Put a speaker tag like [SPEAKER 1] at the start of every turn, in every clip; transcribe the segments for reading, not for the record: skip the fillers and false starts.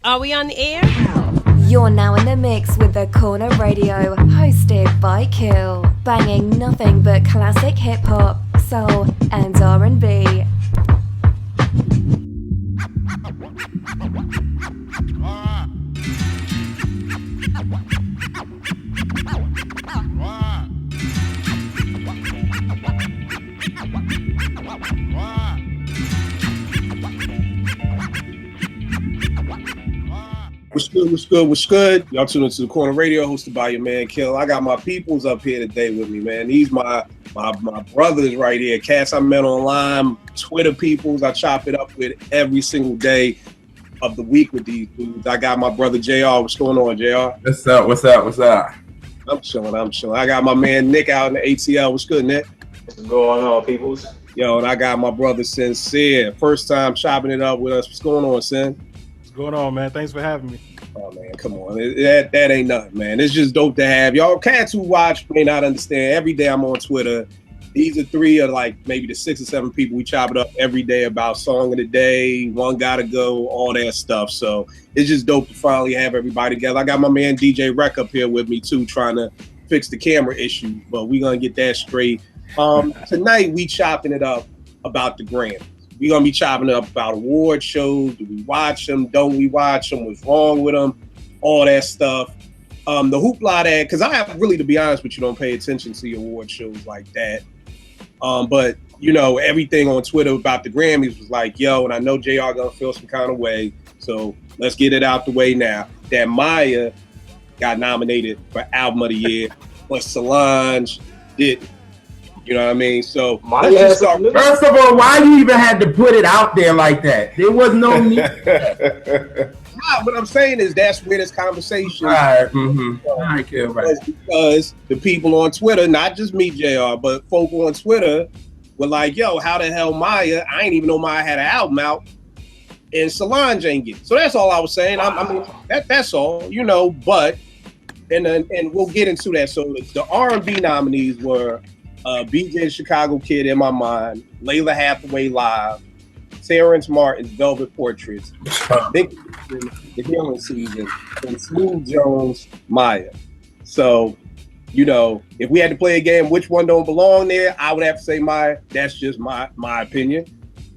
[SPEAKER 1] Are we on the air?
[SPEAKER 2] You're now in the mix with The Corner Radio, hosted by Kill, banging nothing but classic hip-hop, soul, and R&B.
[SPEAKER 3] What's good, what's good, what's good? Y'all tuning into The Corner Radio, hosted by your man, Kill. I got my peoples up here today with me, man. These my brothers right here. Cats I met online, Twitter peoples I chop it up with every single day of the week with these dudes. I got my brother, JR. What's going on, JR?
[SPEAKER 4] What's up?
[SPEAKER 3] I'm chilling. I got my man, Nick, out in the ATL. What's good, Nick?
[SPEAKER 5] What's going on, peoples?
[SPEAKER 3] Yo, and I got my brother, Sincere. First time chopping it up with us. What's going on, Sin?
[SPEAKER 6] Going on, man? Thanks for having me.
[SPEAKER 3] Oh man, come on. That ain't nothing, man. It's just dope to have. Y'all cats who watch may not understand. Every day I'm on Twitter. These are three of like maybe the 6 or 7 people we chop it up every day about song of the day, one gotta go, all that stuff. So it's just dope to finally have everybody together. I got my man DJ Rec up here with me too, trying to fix the camera issue, but we gonna get that straight. Tonight we chopping it up about the Grammys. We're going to be chopping it up about award shows. Do we watch them? Don't we watch them? What's wrong with them? All that stuff. The hoopla that, because I have really, to be honest with you, don't pay attention to the award shows like that. But, you know, everything on Twitter about the Grammys was like, yo, and I know JR going to feel some kind of way. So let's get it out the way now. That Maya got nominated for Album of the Year, but Solange didn't. You know what I mean? So let's just start.
[SPEAKER 4] First of all, why you even had to put it out there like that? There was no need for that.
[SPEAKER 3] Nah, what I'm saying is that's where this conversation.
[SPEAKER 4] All right, right.
[SPEAKER 3] Because the people on Twitter, not just me, JR, but folk on Twitter were like, yo, how the hell Maya? I ain't even know Maya had an album out, and Solange ain't get it. So that's all I was saying. I mean, that's all, you know. But and we'll get into that. So the R&B nominees were. BJ the Chicago Kid, In My Mind, Layla Hathaway Live, Terrence Martin's Velvet Portraits, Nick The Healing Season, and Smooth Jones, Maya. So, you know, if we had to play a game, which one don't belong there, I would have to say Maya. That's just my opinion.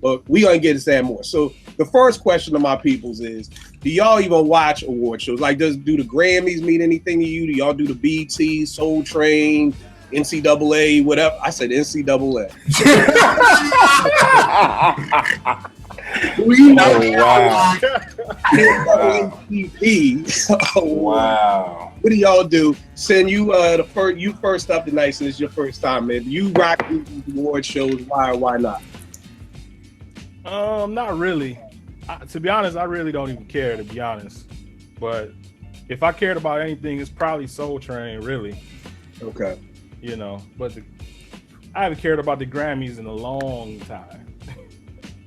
[SPEAKER 3] But we're going to get into that more. So the first question to my peoples is, do y'all even watch award shows? Like, do the Grammys mean anything to you? Do y'all do the BET, Soul Train, NCAA, whatever? I said NCAA.
[SPEAKER 4] We know.
[SPEAKER 3] Oh, wow.
[SPEAKER 4] Wow.
[SPEAKER 3] What do y'all do? Send you you first up tonight, since it's your first time, man. You rock these award shows. Why or why not?
[SPEAKER 6] Not really. To be honest, I really don't even care, to be honest. But if I cared about anything, it's probably Soul Train, really.
[SPEAKER 3] Okay.
[SPEAKER 6] You know, but I haven't cared about the Grammys in a long time.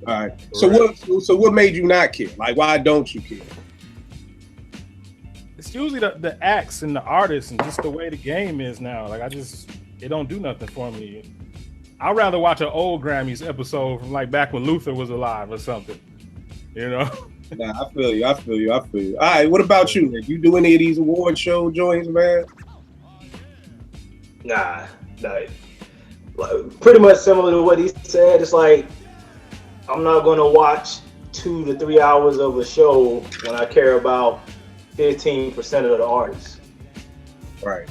[SPEAKER 3] All right. So what made you not care? Like, why don't you care?
[SPEAKER 6] It's usually the acts and the artists and just the way the game is now. Like, it don't do nothing for me. I'd rather watch an old Grammys episode from like back when Luther was alive or something. You know?
[SPEAKER 3] Nah, I feel you. All right, what about you, Nick? You do any of these award show joints, man?
[SPEAKER 5] Nah. Like, pretty much similar to what he said. It's like, I'm not going to watch 2 to 3 hours of a show when I care about 15% of the artists.
[SPEAKER 3] Right.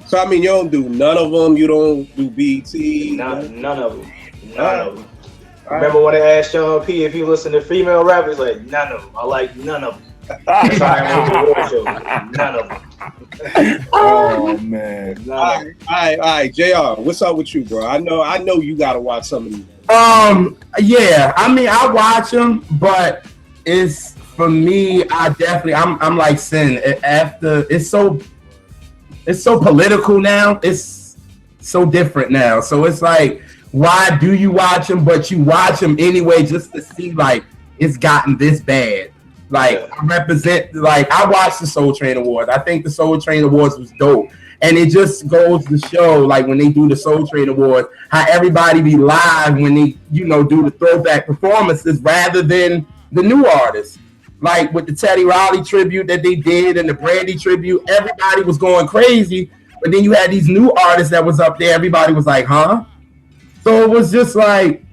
[SPEAKER 3] So, I mean, you don't do none of them? You don't do BT?
[SPEAKER 5] None of them. Remember when I asked Sean P if he listened to female rappers? Like, none of them. I like none of them. That's why I went to award shows. None of them.
[SPEAKER 4] Oh man!
[SPEAKER 3] All right, JR, what's up with you, bro? I know you gotta watch some of these.
[SPEAKER 4] Yeah. I mean, I watch them, but it's for me. I'm like Sin. After it's so political now. It's so different now. So it's like, why do you watch them? But you watch them anyway, just to see like it's gotten this bad. Like, I watched the Soul Train Awards. I think the Soul Train Awards was dope. And it just goes to show, like, when they do the Soul Train Awards, how everybody be live when they, do the throwback performances rather than the new artists. like with the Teddy Riley tribute that they did and the Brandy tribute, everybody was going crazy. But then you had these new artists that was up there. Everybody was like, huh? So it was just like,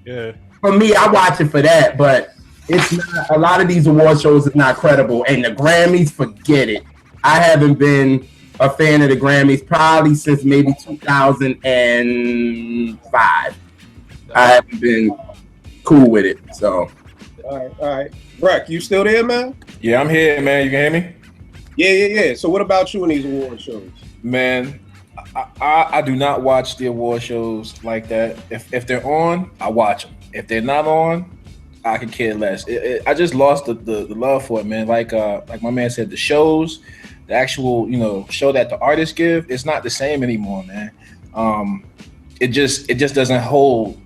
[SPEAKER 4] for me, I watch it for that. But it's not, a lot of these award shows is not credible. And the Grammys, forget it. I haven't been a fan of the Grammys probably since maybe 2005. I haven't been cool with it. So.
[SPEAKER 3] All right. Breck, you still there, man?
[SPEAKER 1] Yeah, I'm here, man. You can hear me?
[SPEAKER 3] Yeah. So what about you in these award shows?
[SPEAKER 1] Man, I do not watch the award shows like that. If they're on, I watch them. If they're not on, I could care less. I just lost the love for it, man. Like my man said, the shows, the actual show that the artists give, it's not the same anymore, man. It just doesn't hold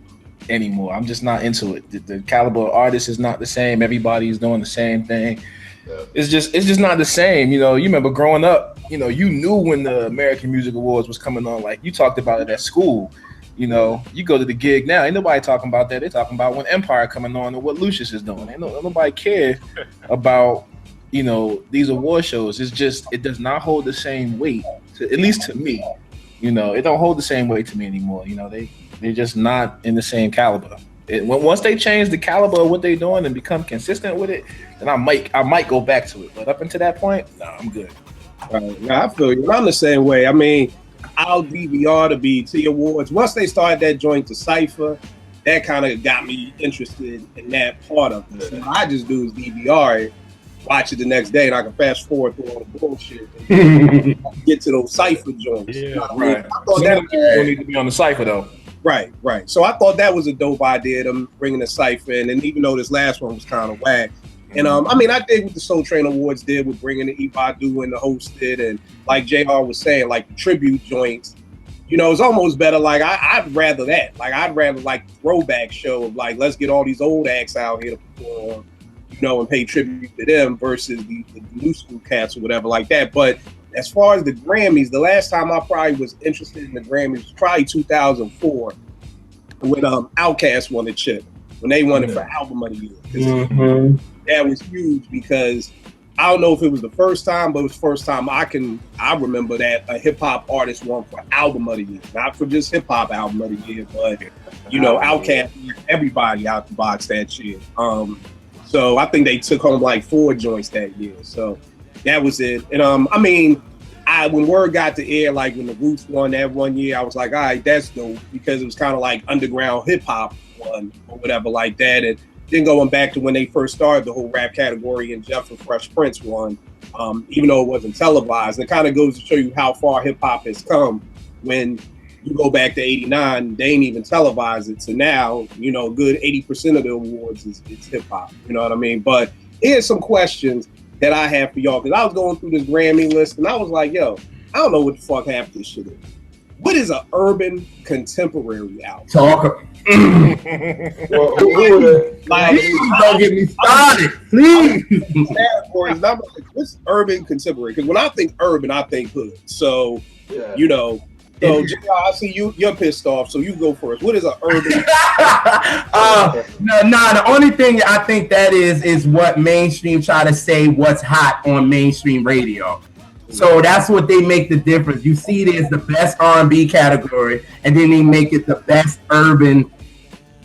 [SPEAKER 1] anymore. I'm just not into it. The caliber of artists is not the same. Everybody's doing the same thing. Yeah. It's just not the same. You remember growing up, you knew when the American Music Awards was coming on. Like you talked about it at school. You go to the gig now, ain't nobody talking about that. They're talking about when Empire coming on and what Lucius is doing. Ain't nobody care about these award shows. It's just, it does not hold the same weight, at least to me. It don't hold the same weight to me anymore. They're just not in the same caliber. Once they change the caliber of what they're doing and become consistent with it, then I might go back to it. But up until that point, nah, I'm good.
[SPEAKER 3] I feel you. I'm the same way. I mean, I'll DVR the BET Awards. Once they started that joint to Cypher, that kind of got me interested in that part of it. So what I just do is DVR it, watch it the next day, and I can fast forward through all the bullshit and get to those Cypher joints.
[SPEAKER 1] Yeah, right. I thought that people need to be on the Cypher though.
[SPEAKER 3] Right. So I thought that was a dope idea, them bringing the Cypher in, and even though this last one was kind of whack. And I dig what the Soul Train Awards did with bringing the Ibadu and the hosted, and like JR was saying, like the tribute joints. It's almost better. Like I'd rather that. Like I'd rather like throwback show of like, let's get all these old acts out here to perform, and pay tribute to them versus the new school cats or whatever like that. But as far as the Grammys, the last time I probably was interested in the Grammys was probably 2004 when Outkast won the chip, when they won it for Album of the Year. That was huge because I don't know if it was the first time, but it was the first time I remember that a hip hop artist won for Album of the Year, not for just hip hop Album of the Year, but Outkast, everybody out the box that year. So I think they took home like 4 joints that year. So that was it. And when word got to air, like when the Roots won that one year, I was like, all right, that's dope, because it was kind of like underground hip hop one or whatever like that. And then going back to when they first started the whole rap category and Jeff and Fresh Prince won, even though it wasn't televised. It kind of goes to show you how far hip hop has come. When you go back to '89, they ain't even televised it. So now, good 80% of the awards is hip hop. You know what I mean? But here's some questions that I have for y'all, because I was going through this Grammy list and I was like, yo, I don't know what the fuck half this shit is. What is an urban contemporary album?
[SPEAKER 4] Talk.
[SPEAKER 5] Well,
[SPEAKER 4] don't get me started, please.
[SPEAKER 3] Categories, and I'm like, what's urban contemporary? Because when I think urban, I think hood. So, So, JR, I see you're pissed off, so you go first. What is an urban?
[SPEAKER 4] The only thing I think that is what mainstream try to say what's hot on mainstream radio. So that's what they make the difference. You see it as the best R&B category, and then they make it the best urban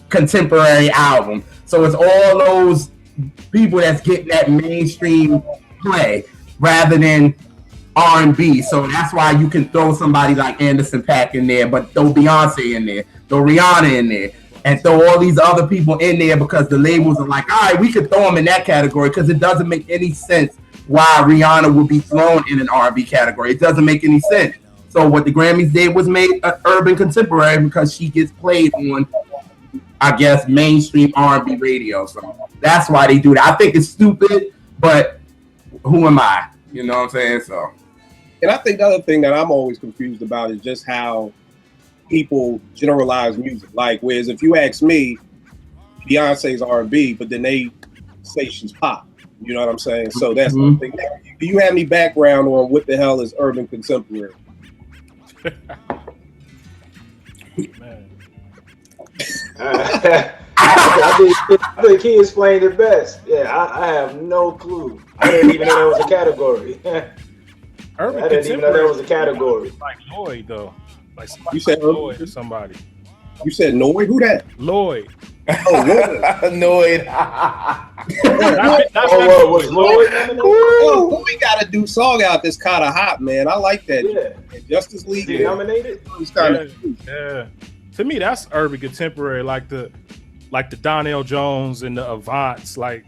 [SPEAKER 4] contemporary album. So it's all those people that's getting that mainstream play rather than R&B. So that's why you can throw somebody like Anderson .Paak in there, but throw Beyonce in there, throw Rihanna in there, and throw all these other people in there, because the labels are like, all right, we could throw them in that category, because it doesn't make any sense why Rihanna would be thrown in an R&B category. It doesn't make any sense. So what the Grammys did was made an urban contemporary, because she gets played on, I guess, mainstream R&B radio. So that's why they do that. I think it's stupid, but who am I? You know what I'm saying? So.
[SPEAKER 3] And I think the other thing that I'm always confused about is just how people generalize music. Like, whereas if you ask me, Beyonce's R&B, but then they say she's pop. You know what I'm saying? So that's the thing. Do you have any background on what the hell is urban contemporary?
[SPEAKER 4] I
[SPEAKER 5] I think he explained it best. Yeah, I have no clue. I didn't even know that was a category.
[SPEAKER 6] Urban
[SPEAKER 5] I didn't even know that was a category.
[SPEAKER 6] Like Lloyd though, like
[SPEAKER 3] You said
[SPEAKER 6] Lloyd or somebody.
[SPEAKER 3] You said Noy? Who that?
[SPEAKER 6] Lloyd.
[SPEAKER 3] Oh, Lloyd.
[SPEAKER 1] Annoyed.
[SPEAKER 5] Oh, was Lloyd nominated?
[SPEAKER 3] Oh, we got to do song out that's kind of hot, man. I like that.
[SPEAKER 5] Yeah.
[SPEAKER 3] Justice League.
[SPEAKER 5] Is he nominated?
[SPEAKER 3] It's kind of
[SPEAKER 6] Yeah. To me, that's urban contemporary, like the Donnell Jones and the Avants, like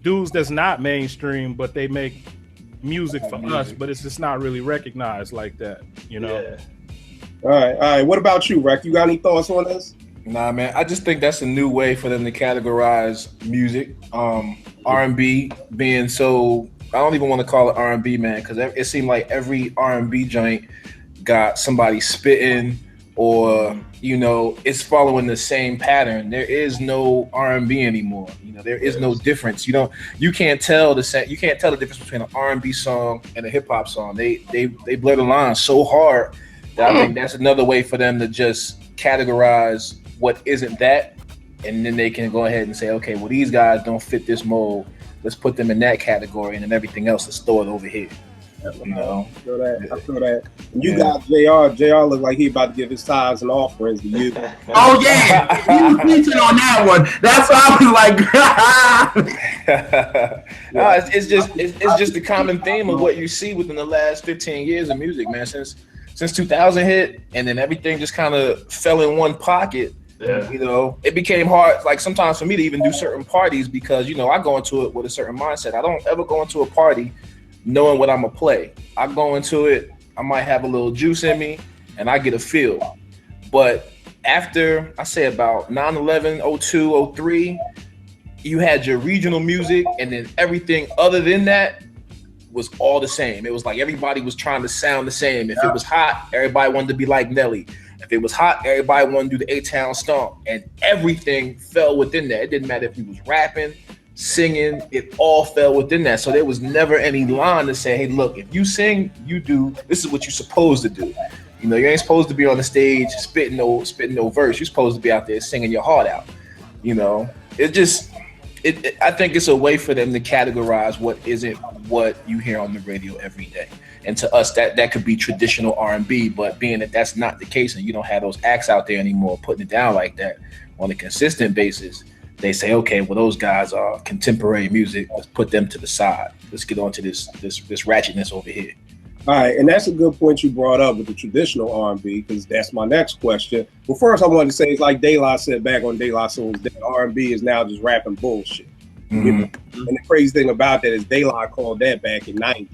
[SPEAKER 6] dudes that's not mainstream, but they make music for us, but it's just not really recognized like that, you know.
[SPEAKER 5] Yeah.
[SPEAKER 3] All right. What about you, Rec? You got any thoughts on this?
[SPEAKER 1] Nah, man. I just think that's a new way for them to categorize music. R&B being so, I don't even want to call it R&B, man, because it seemed like every R&B joint got somebody spitting, or it's following the same pattern. There is no R&B anymore. There is no difference. You can't tell the difference between an R&B song and a hip hop song. They blur the lines so hard that I think that's another way for them to just categorize what isn't that, and then they can go ahead and say, okay, well, these guys don't fit this mold. Let's put them in that category, and then everything else is stored over here.
[SPEAKER 3] I feel that. You got JR. JR look like he about to give his tithes and offerings to you.
[SPEAKER 4] Oh yeah, he was preaching on that one. That's why I was like,
[SPEAKER 1] no, it's just the common theme of what you see within the last 15 years of music, man. Since 2000 hit, and then everything just kind of fell in one pocket.
[SPEAKER 5] Yeah.
[SPEAKER 1] It became hard, like sometimes for me to even do certain parties, because I go into it with a certain mindset. I don't ever go into a party knowing what I'm gonna play. I go into it, I might have a little juice in me, and I get a feel. But after, I say about 9/11, 02, 03, you had your regional music, and then everything other than that was all the same. It was like everybody was trying to sound the same. If it was hot, everybody wanted to be like Nelly. If it was hot, everybody wanted to do the A-Town Stomp, and everything fell within that. It didn't matter if you was rapping, singing, it all fell within that. So there was never any line to say, hey, look, if you sing, you do, this is what you're supposed to do. You ain't supposed to be on the stage spitting no verse. You're supposed to be out there singing your heart out. I think it's a way for them to categorize what isn't what you hear on the radio every day. And to us, that could be traditional R&B, but being that that's not the case, and you don't have those acts out there anymore putting it down like that on a consistent basis, they say, okay, well, those guys are contemporary music. Let's put them to the side. Let's get on to this ratchetness over here.
[SPEAKER 3] All right, and that's a good point you brought up with the traditional R&B, because that's my next question. Well, first I wanted to say, it's like De La said back on De La Soul's Day, R&B is now just rapping bullshit.
[SPEAKER 1] Mm-hmm.
[SPEAKER 3] And the crazy thing about that is De La called that back in 90,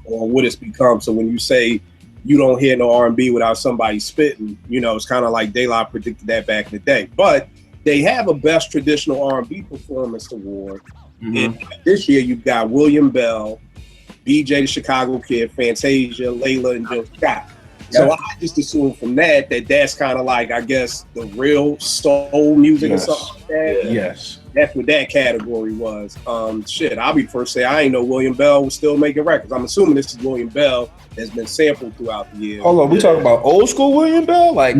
[SPEAKER 3] or what it's become. So when you say you don't hear no R&B without somebody spitting, it's kind of like De La predicted that back in the day. But they have a Best Traditional R&B Performance Award.
[SPEAKER 1] Mm-hmm.
[SPEAKER 3] And this year you've got William Bell, BJ the Chicago Kid, Fantasia, Layla, and Jill Scott. So I just assume from that's kind of like, I guess, the real soul music or something like that.
[SPEAKER 1] Yes.
[SPEAKER 3] That's what that category was. I'll be the first to say I ain't know William Bell was still making records. I'm assuming this is William Bell that's been sampled throughout the years.
[SPEAKER 1] Hold on, we talking about old school William Bell? Like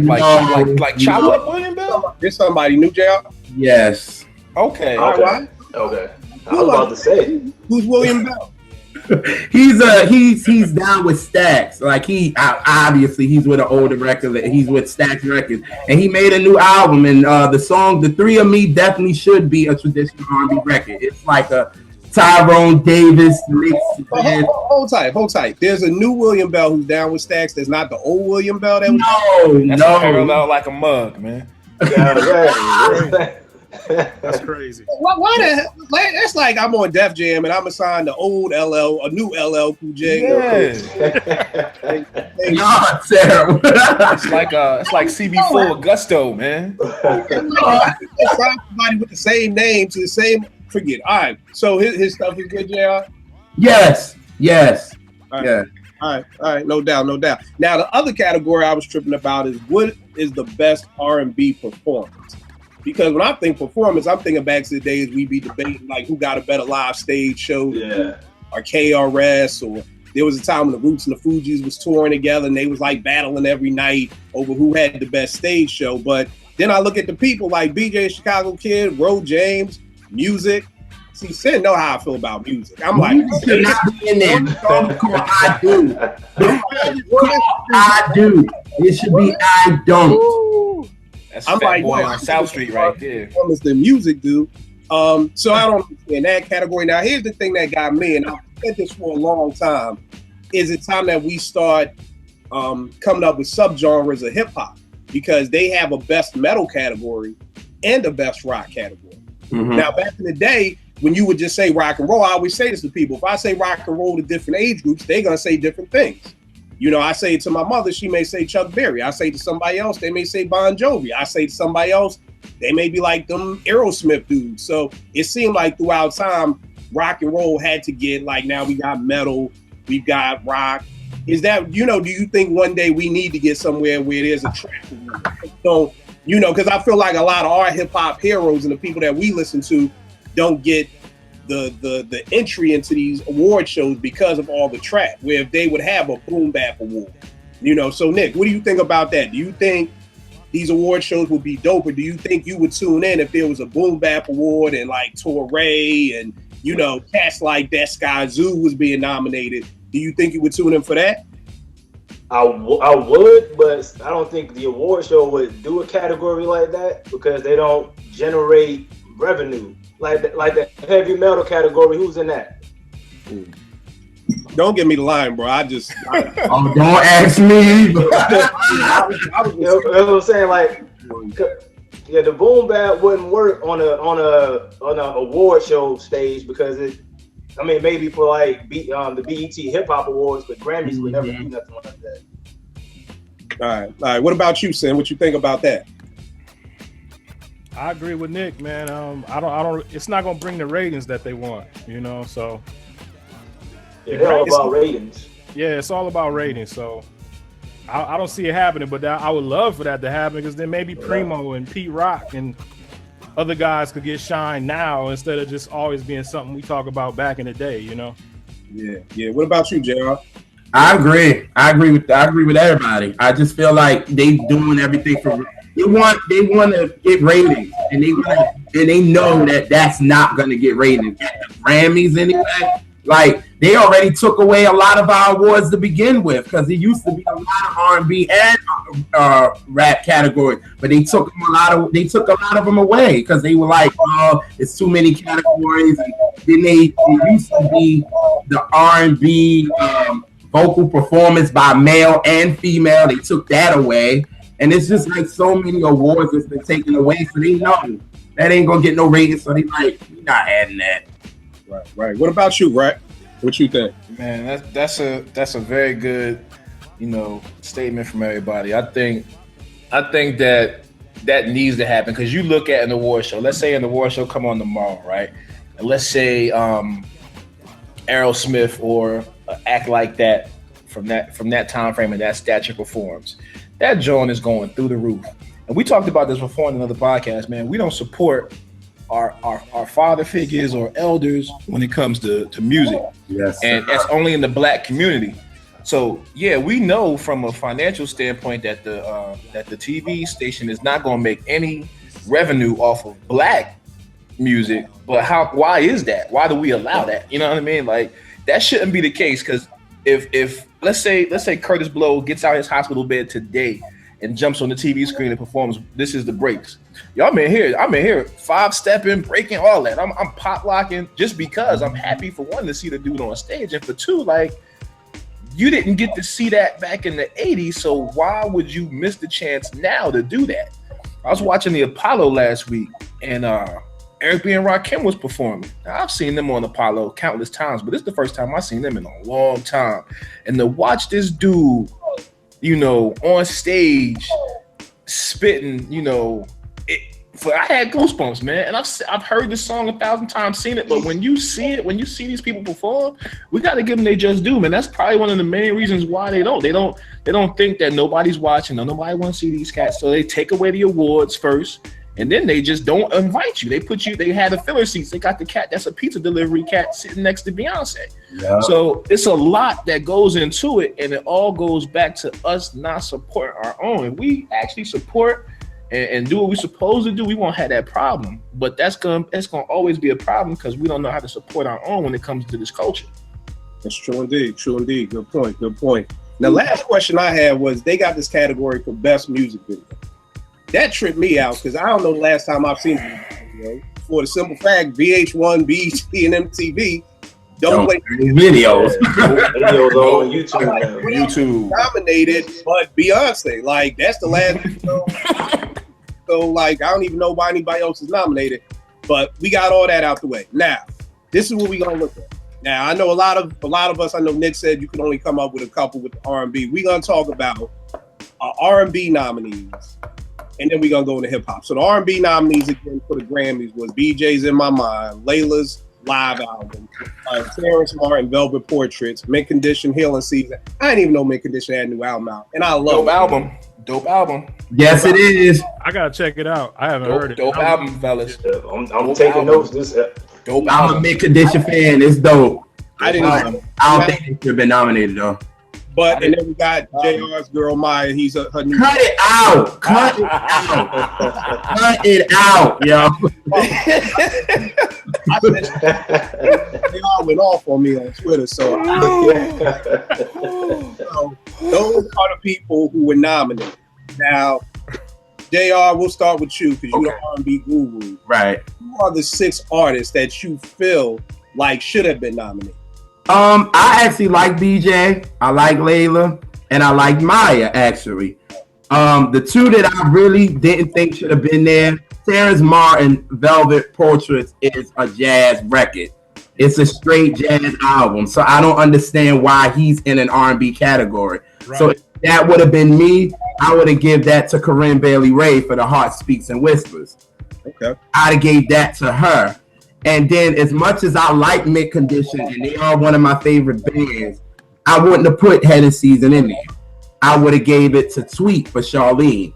[SPEAKER 1] chop up William Bell?
[SPEAKER 3] There's somebody new, JR?
[SPEAKER 4] yes.
[SPEAKER 1] Okay.
[SPEAKER 3] All right.
[SPEAKER 5] Okay. I was about to say.
[SPEAKER 3] Who's William Bell?
[SPEAKER 4] He's down with Stax. Like obviously he's with an older record. He's with Stax Records, and he made a new album. And the song "The Three of Me" definitely should be a traditional R&B record. It's like a Tyrone Davis mix.
[SPEAKER 3] Hold tight. There's a new William Bell who's down with Stax. That's not the old William Bell.
[SPEAKER 1] That's parallel like a mug, man.
[SPEAKER 6] That's crazy.
[SPEAKER 3] Why the hell? That's like I'm on Def Jam and I'm assigned the old LL, a new LL Cool J.
[SPEAKER 4] Y'all terrible.
[SPEAKER 1] It's like CB4 Augusto, man.
[SPEAKER 3] Somebody with the same name to the same. Forget. All right. So his stuff is good, JR?
[SPEAKER 4] Yes.
[SPEAKER 3] All right.
[SPEAKER 4] Yeah.
[SPEAKER 3] All right. No doubt. Now the other category I was tripping about is what is the best R&B performance? Because when I think performance, I'm thinking back to the days we be debating like who got a better live stage show, or KRS, or there was a time when the Roots and the Fugees was touring together and they was like battling every night over who had the best stage show. But then I look at the people like BJ Chicago Kid, Ro James, Music. See, Sin know how I feel about music. I'm like,
[SPEAKER 4] you should not be in there. Don't call I do. Don't call I do. It should be I don't.
[SPEAKER 1] That's I'm Fat like, Boy on South Street right there.
[SPEAKER 3] Performance the music do. So I don't understand that category. Now, here's the thing that got me, and I've said this for a long time. Is it time that we start coming up with subgenres of hip hop? Because they have a best metal category and a best rock category. Mm-hmm. Now, back in the day, when you would just say rock and roll, I always say this to people. If I say rock and roll to different age groups, they're going to say different things. You know, I say it to my mother, she may say Chuck Berry. I say to somebody else, they may say Bon Jovi. I say to somebody else, they may be like them Aerosmith dudes. So it seemed like throughout time, rock and roll had to get like, now we got metal, we've got rock. Is that, you know, do you think one day we need to get somewhere where there's a track? So, you know, because I feel like a lot of our hip hop heroes and the people that we listen to don't get the entry into these award shows because of all the track, where if they would have a boom bap award, you know. So Nick, what do you think about that? Do you think these award shows would be dope, or do you think you would tune in if there was a boom bap award and like Touré and, you know, cats like that, Sky Zoo was being nominated? Do you think you would tune in for that?
[SPEAKER 5] I would, but I don't think the award show would do a category like that because they don't generate revenue. Like the heavy metal category, who's in that?
[SPEAKER 3] Don't give me the line, bro.
[SPEAKER 4] Oh, don't ask me.
[SPEAKER 5] You know what I'm saying? Like, yeah, the boom bap wouldn't work on a award show stage because it. I mean, maybe for like the BET Hip Hop Awards, but Grammys would never do nothing like that.
[SPEAKER 3] All right. What about you, Sam? What you think about that?
[SPEAKER 6] I agree with Nick, man. I don't. It's not gonna bring the ratings that they want, you know. So
[SPEAKER 5] yeah, it's all about ratings.
[SPEAKER 6] Yeah, it's all about ratings. So I don't see it happening, but I would love for that to happen because then maybe Primo and Pete Rock and other guys could get shine now instead of just always being something we talk about back in the day, you know.
[SPEAKER 3] Yeah. What about you, JR?
[SPEAKER 4] I agree with everybody. I just feel like they doing everything for. They want to get ratings, and they know that that's not going to get ratings at the Grammys anyway. Like, they already took away a lot of our awards to begin with because it used to be a lot of R&B and rap category, but they took a lot of them away because they were like, oh, it's too many categories. And then it used to be the R&B vocal performance by male and female. They took that away. And it's just like so many awards that's been taken away, so they know that ain't gonna get no ratings. So they like, we're not adding that.
[SPEAKER 3] Right. What about you, Right? What you think?
[SPEAKER 1] Man, that's a very good, you know, statement from everybody. I think that needs to happen because you look at an award show. Let's say an award show come on tomorrow, right? And let's say Aerosmith or Act Like That from that time frame and that stature performs. That joint is going through the roof. And we talked about this before in another podcast, man. We don't support our father figures or elders when it comes to music.
[SPEAKER 4] Yes.
[SPEAKER 1] And that's only in the Black community. So yeah, we know from a financial standpoint that the TV station is not going to make any revenue off of Black music. But why is that? Why do we allow that? You know what I mean? Like, that shouldn't be the case because if let's say Curtis Blow gets out of his hospital bed today and jumps on the TV screen and performs This Is the Breaks. I'm in here 5-stepping, breaking, all that. I'm pop locking just because I'm happy for one to see the dude on stage, and for two, like, you didn't get to see that back in the 80s, so why would you miss the chance now to do that? I was watching the Apollo last week, and Eric B. and Rakim was performing. Now, I've seen them on Apollo countless times, but this is the first time I've seen them in a long time. And to watch this dude, you know, on stage spitting, you know, I had goosebumps, man. And I've heard this song 1,000 times, seen it, but when you see it, when you see these people perform, we got to give them their just due, man. That's probably one of the main reasons why they don't think that nobody's watching or nobody wants to see these cats. So they take away the awards first, and then they just don't invite you. They had the filler seats. They got the cat that's a pizza delivery cat sitting next to Beyonce.
[SPEAKER 4] Yeah.
[SPEAKER 1] So it's a lot that goes into it, and it all goes back to us not supporting our own. If we actually support and do what we're supposed to do, we won't have that problem. But that's gonna always be a problem because we don't know how to support our own when it comes to this culture.
[SPEAKER 3] That's true indeed. True indeed. Good point. Good point. Now, last question I had was they got this category for best music video. That tripped me out because I don't know the last time I've seen it. For the simple fact, VH1, BET, and MTV don't play
[SPEAKER 4] videos.
[SPEAKER 5] Videos on YouTube now.
[SPEAKER 1] YouTube
[SPEAKER 3] nominated, but Beyonce, like that's the last video. So like I don't even know why anybody else is nominated, but we got all that out the way. Now, this is what we're gonna look at. Now I know a lot of us. I know Nick said you could only come up with a couple with the R&B. We're gonna talk about R&B nominees, and then we're gonna go into hip hop. So the R&B nominees again for the Grammys was BJ's In My Mind, Layla's live album, Terrence Martin, Velvet Portraits, Mint Condition, Healing Season. I didn't even know Mint Condition had a new album out, and I love
[SPEAKER 1] Dope album.
[SPEAKER 4] Yes, it is.
[SPEAKER 6] I gotta check it out. I haven't heard it.
[SPEAKER 1] Dope album, fellas.
[SPEAKER 5] I'm taking notes.
[SPEAKER 4] I'm a Mint Condition fan. It's dope.
[SPEAKER 3] I didn't know.
[SPEAKER 4] I don't think it should have been nominated though.
[SPEAKER 3] But and then we got JR's girl Maya. He's her new.
[SPEAKER 4] Cut it out. Cut it out. Cut it out, yo.
[SPEAKER 3] They all went off on me on Twitter, so those are the people who were nominated. Now, JR, we'll start with you because you're the R&B guru.
[SPEAKER 4] Right.
[SPEAKER 3] Who are the 6 artists that you feel like should have been nominated?
[SPEAKER 4] I actually like BJ, I like Layla, and I like Maya actually. The 2 that I really didn't think should have been there, Terrence Martin, Velvet Portraits is a jazz record. It's a straight jazz album, so I don't understand why he's in an R&B category. Right. So if that would have been me, I would have given that to Corinne Bailey Rae for The Heart Speaks and Whispers.
[SPEAKER 3] Okay.
[SPEAKER 4] I'd have gave that to her. And then as much as I like Mint Condition and they are one of my favorite bands, I wouldn't have put Head of Season in there. I would have gave it to Tweet for Charlene.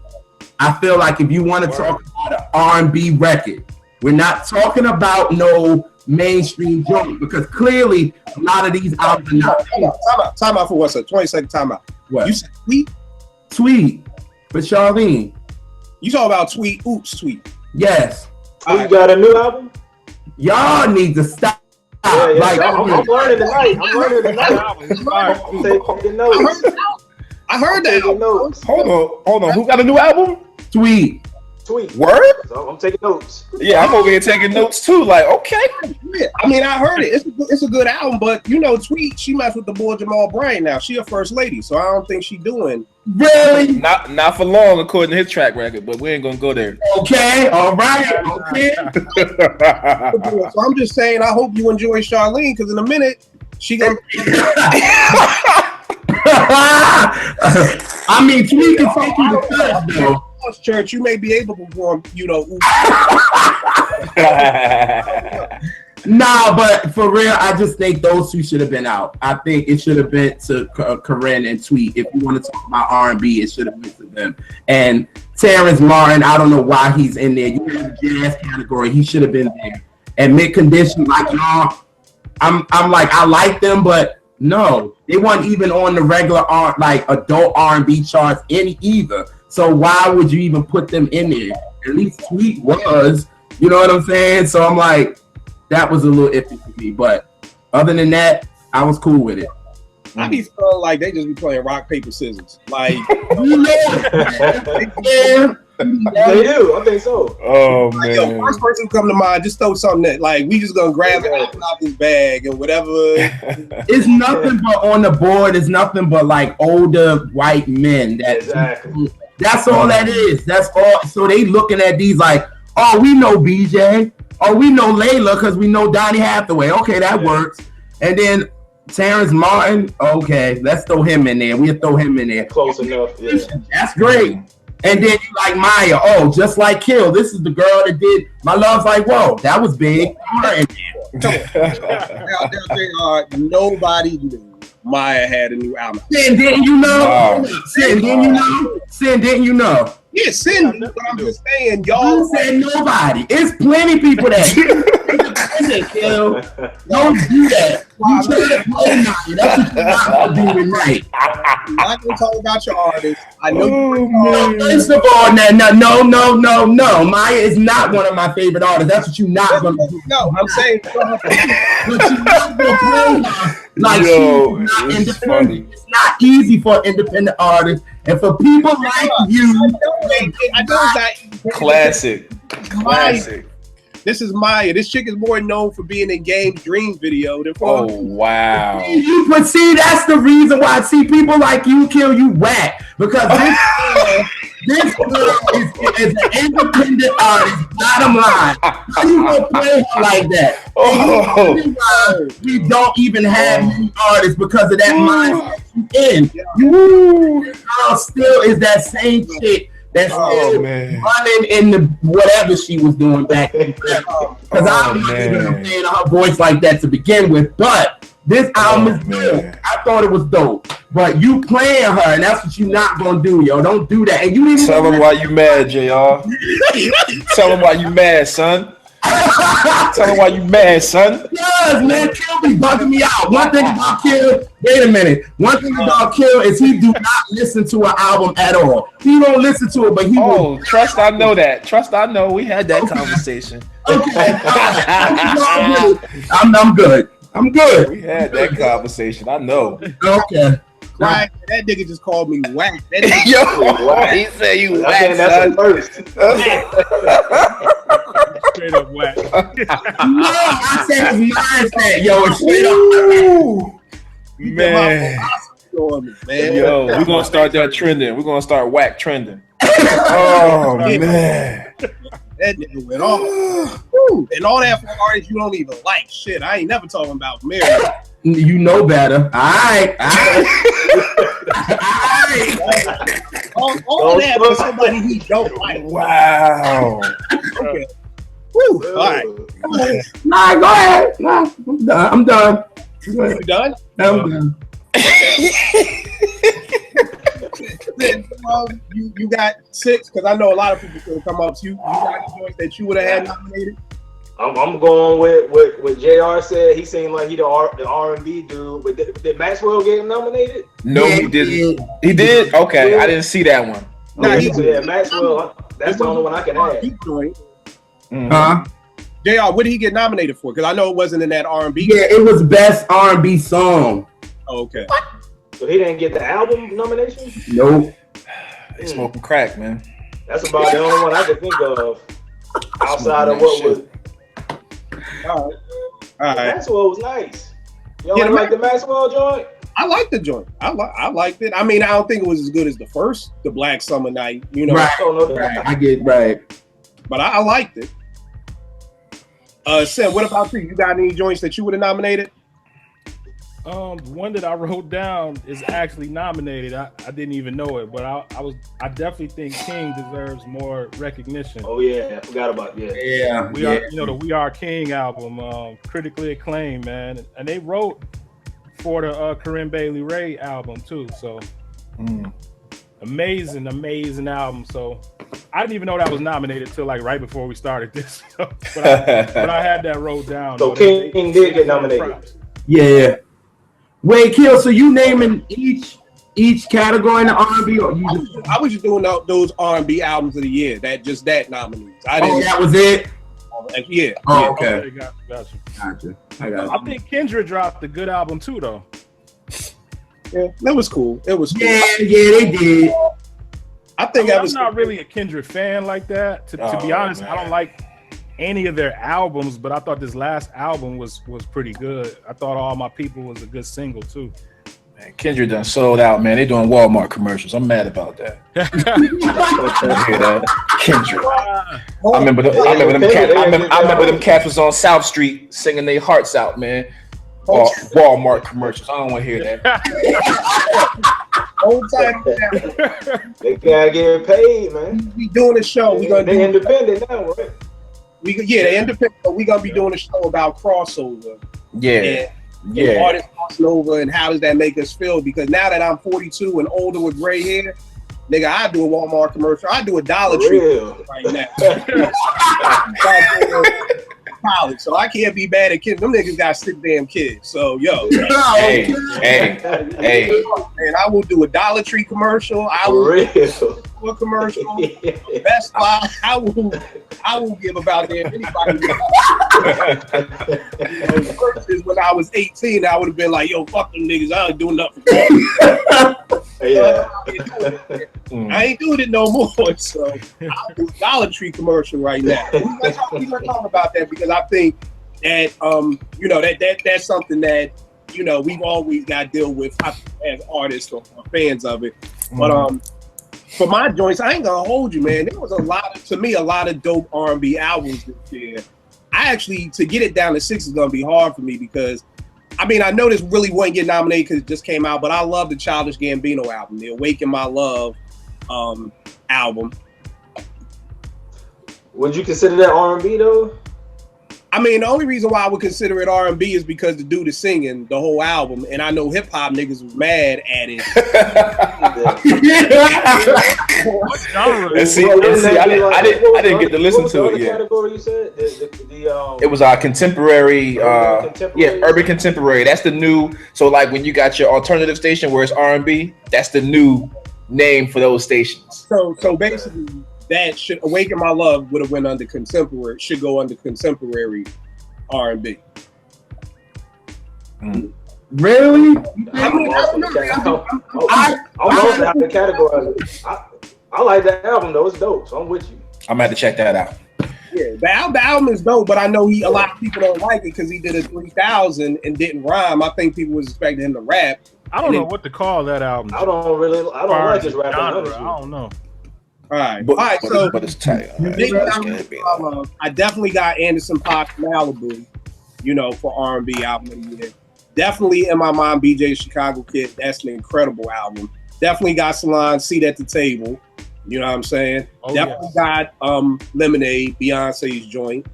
[SPEAKER 4] I feel like if you want to talk about an R&B record, we're not talking about no mainstream joint because clearly a lot of these albums are not.
[SPEAKER 3] Time out for what's a 20-second timeout.
[SPEAKER 4] What?
[SPEAKER 3] You said Tweet?
[SPEAKER 4] Tweet for Charlene.
[SPEAKER 3] You talk about Tweet? Oops, Tweet.
[SPEAKER 4] Yes.
[SPEAKER 5] You got a new album?
[SPEAKER 4] Y'all need to stop.
[SPEAKER 5] Yeah, like, I'm learning tonight. I'm taking notes.
[SPEAKER 3] I heard that.
[SPEAKER 1] Hold on. Who got a new album?
[SPEAKER 4] Tweet.
[SPEAKER 1] Word?
[SPEAKER 5] So I'm taking notes.
[SPEAKER 1] Yeah, I'm over here taking notes too. Like, okay.
[SPEAKER 3] I mean, I heard it. It's a good album, but you know, Tweet, she messed with the boy Jamal Bryant now. She a first lady, so I don't think she doing.
[SPEAKER 4] Really?
[SPEAKER 1] Not for long, according to his track record, but we ain't gonna go there.
[SPEAKER 4] Okay, all right, okay.
[SPEAKER 3] So I'm just saying, I hope you enjoy Charlene, because in a minute, she gonna.
[SPEAKER 4] I mean, Tweet can take you to church, though.
[SPEAKER 3] Church, you may be able to perform, you know.
[SPEAKER 4] Nah, but for real, I just think those 2 should have been out. I think it should have been to Corinne and Tweet. If you want to talk about R&B, it should have been to them. And Terrence Martin, I don't know why he's in there. You have the jazz category, he should have been there. And Mint Condition, like y'all, I'm like, I like them, but no, they weren't even on the regular like adult R&B charts either. So why would you even put them in there? At least Tweet was, you know what I'm saying? So I'm like, that was a little iffy for me. But other than that, I was cool with it.
[SPEAKER 3] I be feeling like they just be playing rock, paper, scissors. Like,
[SPEAKER 4] you know,
[SPEAKER 5] They do. I think so.
[SPEAKER 1] Oh man.
[SPEAKER 3] Yo, first person come to mind, just throw something that like we just gonna grab it out this bag and whatever.
[SPEAKER 4] It's nothing but on the board. It's nothing but like older white men. That's all that is. That's all. So they looking at these like, oh, we know BJ. Oh, we know Layla because we know Donny Hathaway. Okay, that works. And then Terrence Martin. Okay, let's throw him in there. We'll throw him in there.
[SPEAKER 5] Close enough. Yeah.
[SPEAKER 4] That's great. And then you like Maya. Oh, just like Kill. This is the girl that did My Love's Like Whoa. That was big.
[SPEAKER 3] Nobody knew Maya had a new album.
[SPEAKER 4] Sin, didn't you know? Sin, didn't you know? Sin, didn't you know?
[SPEAKER 3] Yeah, send me, but I'm just saying, y'all.
[SPEAKER 4] You said nobody. It's plenty people that kill. Don't do that. You should play Naya. That's what you're not gonna do tonight.
[SPEAKER 3] I'm not gonna talk about your artist. I know
[SPEAKER 4] First of all, no. Maya is not one of my favorite artists. That's what you're not gonna do.
[SPEAKER 3] No, I'm saying,
[SPEAKER 4] But you're not gonna play her like
[SPEAKER 1] Yo,
[SPEAKER 4] she's not
[SPEAKER 1] it's
[SPEAKER 4] independent.
[SPEAKER 1] funny.
[SPEAKER 4] It's not easy for an independent artist, and for people like you.
[SPEAKER 3] I know it's not
[SPEAKER 1] Classic.
[SPEAKER 3] This is Maya. This chick is more known for being in Game Dream video than for.
[SPEAKER 1] Oh wow.
[SPEAKER 4] But see, that's the reason why. See, people like you kill you whack because this girl is an independent artist. Bottom line, how you gonna play her like that?
[SPEAKER 1] Oh.
[SPEAKER 4] We don't even have many artists because of that mindset you in. You girl still is that same chick. That's still running in the whatever she was doing back then. Because I'm not even a fan of her voice like that to begin with. But this album is good. I thought it was dope. But you playing her, and that's what you're not gonna do, yo. Don't do that. And you even
[SPEAKER 1] Tell them why you mad, JR. Tell them why you mad, son. Tell them why you mad, son.
[SPEAKER 4] Yes, man, Kill be bugging me out. One thing about Kill, wait a minute. One thing about Kill is he do not listen to an album at all. He don't listen to it, but he will.
[SPEAKER 1] Trust I know that. Trust I know. We had that conversation.
[SPEAKER 4] Okay. I'm good. I'm good.
[SPEAKER 1] We had that conversation. I know.
[SPEAKER 4] Okay.
[SPEAKER 3] Right, that nigga just called me whack. That
[SPEAKER 1] Yo, he said you whack,
[SPEAKER 5] That's
[SPEAKER 1] son.
[SPEAKER 6] Straight up whack.
[SPEAKER 4] No, I said his mindset, yo. It's straight up.
[SPEAKER 1] Man. Yo, we're gonna start that trending. We're gonna start whack trending. Oh man.
[SPEAKER 3] That nigga went off. And all that for artists you don't even like. Shit, I ain't never talking about Mary.
[SPEAKER 4] You know better. All right.
[SPEAKER 3] All that for somebody he don't like.
[SPEAKER 1] Wow.
[SPEAKER 3] Okay. Woo. All right.
[SPEAKER 4] Nah, go ahead. Nah, I'm done.
[SPEAKER 3] You done?
[SPEAKER 4] I'm done.
[SPEAKER 3] Then, you got 6 because I know a lot of people could come up to you. You got any joints that you would have had nominated?
[SPEAKER 5] I'm going with what JR said. He seemed like he the R&B dude. But did Maxwell get nominated?
[SPEAKER 1] No, he didn't. He did? Okay, I didn't see that one.
[SPEAKER 5] Yeah, Maxwell. That's the only one I can add.
[SPEAKER 4] Huh?
[SPEAKER 3] JR, what did he get nominated for? Because I know it wasn't in that R&B.
[SPEAKER 4] Yeah, it was best R&B song.
[SPEAKER 3] Oh, okay.
[SPEAKER 5] So he didn't get the album nomination?
[SPEAKER 4] Nope.
[SPEAKER 1] They smoking crack, man.
[SPEAKER 5] That's about the only one I could think of outside of what was.
[SPEAKER 3] All right.
[SPEAKER 5] Maxwell was nice. Y'all
[SPEAKER 3] Yeah,
[SPEAKER 5] like the Maxwell joint?
[SPEAKER 3] I like the joint. I liked it. I mean, I don't think it was as good as the first, the Black Summer Night. You know,
[SPEAKER 4] Right. I get right.
[SPEAKER 3] But I liked it. Sam, what about you? You got any joints that you would have nominated?
[SPEAKER 6] One that I wrote down is actually nominated. I didn't even know it, but I definitely think King deserves more recognition.
[SPEAKER 5] Oh yeah, I forgot about
[SPEAKER 4] Yeah.
[SPEAKER 6] We Are, the We Are King album, critically acclaimed, man, and they wrote for the Corinne Bailey Rae album too. So amazing album. So I didn't even know that was nominated till like right before we started this. but I had that wrote down.
[SPEAKER 5] So King did get nominated.
[SPEAKER 4] Yeah. Wait, Kill. So you naming each category in the R&B, or you?
[SPEAKER 3] I was just doing those R&B albums of the year. That nominees. I didn't.
[SPEAKER 4] That was it.
[SPEAKER 3] Yeah.
[SPEAKER 4] Oh, okay.
[SPEAKER 6] Okay, gotcha.
[SPEAKER 4] I got
[SPEAKER 6] I think Kendra dropped a good album too, though.
[SPEAKER 3] Yeah, that was cool. It was cool.
[SPEAKER 4] Yeah, they did.
[SPEAKER 3] I think
[SPEAKER 6] I'm not really a Kendra fan like that. To be honest,
[SPEAKER 1] man.
[SPEAKER 6] I don't like any of their albums, but I thought this last album was pretty good. I thought All My People was a good single too.
[SPEAKER 1] Man, Kendrick done sold out, man. They doing Walmart commercials. I'm mad about that. You hear that? Kendrick. I remember them cats was on South Street singing their hearts out, man. Walmart commercials. I don't want to hear that.
[SPEAKER 3] Old time.
[SPEAKER 5] They gotta get paid, man.
[SPEAKER 3] We doing a show. We gonna
[SPEAKER 5] They
[SPEAKER 3] do
[SPEAKER 5] independent now, right?
[SPEAKER 3] they independent. But we gonna be doing a show about crossover.
[SPEAKER 1] Yeah.
[SPEAKER 3] Artists crossing over, and how does that make us feel? Because now that I'm 42 and older with gray hair, nigga, I do a Walmart commercial. I do a Dollar
[SPEAKER 5] For
[SPEAKER 3] Tree
[SPEAKER 5] real.
[SPEAKER 3] right now. College, so I can't be mad at kids. Them niggas got 6 damn kids. So yo,
[SPEAKER 1] Hey,
[SPEAKER 3] man, I will do a Dollar Tree commercial. I
[SPEAKER 5] For
[SPEAKER 3] will
[SPEAKER 5] real.
[SPEAKER 3] do a commercial. Best Buy. I will give about damn anybody. Versus when I was 18, I would have been like, yo, fuck them niggas. I ain't doing nothing.
[SPEAKER 5] Yeah.
[SPEAKER 3] I ain't doing it no more. So I'll do a Dollar Tree commercial right now. We're gonna talk about that because I think that you know that's something that you know we've always got to deal with as artists or fans of it. But for my joints, I ain't gonna hold you, man. There was a lot of dope R&B albums this year. I actually, to get it down to 6 is gonna be hard for me because I mean I know this really wouldn't get nominated because it just came out, but I love the Childish Gambino album, the Awaken My Love album.
[SPEAKER 5] Would you consider that R&B though?
[SPEAKER 3] I mean, the only reason why I would consider it R&B is because the dude is singing the whole album, and I know hip hop niggas was mad at it.
[SPEAKER 6] What genre?
[SPEAKER 1] And see, I didn't get to listen to it yet.
[SPEAKER 5] Category you said?
[SPEAKER 1] It was our contemporary,
[SPEAKER 5] Contemporary?
[SPEAKER 1] urban contemporary. That's the new. So like when you got your alternative station where it's R&B, that's the new name for those stations.
[SPEAKER 3] So basically, that should Awaken My Love would have went under contemporary. Should go under contemporary R&B.
[SPEAKER 4] Really?
[SPEAKER 5] I'm lost how to categorize it. I like that album though. It's dope. So I'm with you.
[SPEAKER 1] I'm gonna have to check that out.
[SPEAKER 3] Yeah, the album is dope, but I know a lot of people don't like it because he did a 3000 and didn't rhyme. I think people was expecting him to rap.
[SPEAKER 6] I don't know what to call that album.
[SPEAKER 5] I don't like this rapping.
[SPEAKER 6] Genre,
[SPEAKER 5] Honestly.
[SPEAKER 6] I don't know.
[SPEAKER 3] All right,
[SPEAKER 1] But it's tight.
[SPEAKER 3] I definitely got Anderson .Paak Malibu, you know, for R&B album of the year. Definitely in my mind, BJ Chicago Kid. That's an incredible album. Definitely got Salon Seat at the Table. You know what I'm saying?
[SPEAKER 6] Oh,
[SPEAKER 3] Definitely got Lemonade, Beyonce's joint.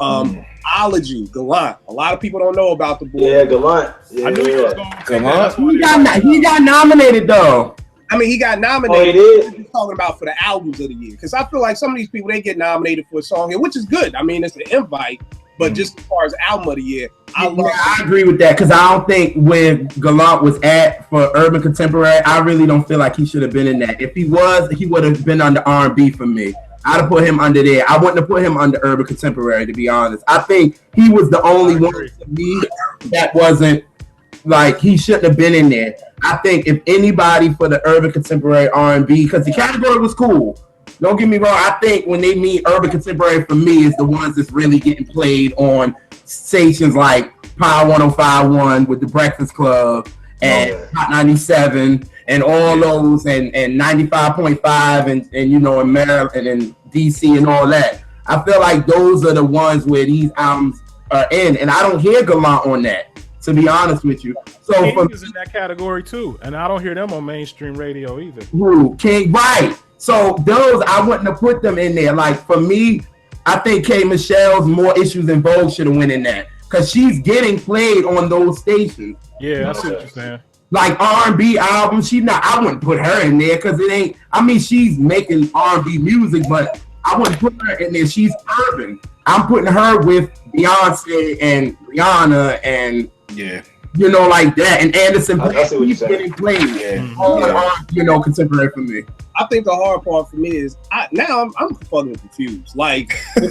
[SPEAKER 3] Ology, Gallant. A lot of people don't know about the boy.
[SPEAKER 5] Yeah, Gallant. Yeah,
[SPEAKER 6] I knew he was going to say that.
[SPEAKER 4] He got nominated though.
[SPEAKER 3] I mean, he got nominated.
[SPEAKER 5] Oh, he did?
[SPEAKER 3] He's talking about for the albums of the year. Because I feel like some of these people, they get nominated for a song here, which is good. I mean, it's an invite. But just as far as album of the year, I
[SPEAKER 4] agree with that because I don't think where Gallant was at for urban contemporary, I really don't feel like he should have been in that. If he was, he would have been under R&B for me. I'd have put him under there. I wouldn't have put him under urban contemporary, to be honest. I think he was the only one to me that wasn't like he shouldn't have been in there. I think if anybody for the urban contemporary R&B, because the category was cool. Don't get me wrong. I think when they meet urban contemporary for me is the ones that's really getting played on stations like Power 105.1 with the Breakfast Club and Hot 97 and all those and 95.5 and you know in Maryland and DC and all that. I feel like those are the ones where these albums are in, and I don't hear Gallant on that. To be honest with you, so
[SPEAKER 6] King is in that category too, and I don't hear them on mainstream radio either.
[SPEAKER 4] King, right? So those I wouldn't have put them in there. Like for me, I think K Michelle's More Issues in Vogue should have went in that because she's getting played on those stations.
[SPEAKER 6] Yeah, I see what you're saying.
[SPEAKER 4] Like R&B albums, I wouldn't put her in there because it ain't. I mean, she's making R&B music, but I wouldn't put her in there. She's urban. I'm putting her with Beyonce and Rihanna and you know, like that. And Anderson .Paak, he's getting played. You know, contemporary for me.
[SPEAKER 3] I think the hard part for me is I'm fucking confused. Like,
[SPEAKER 1] I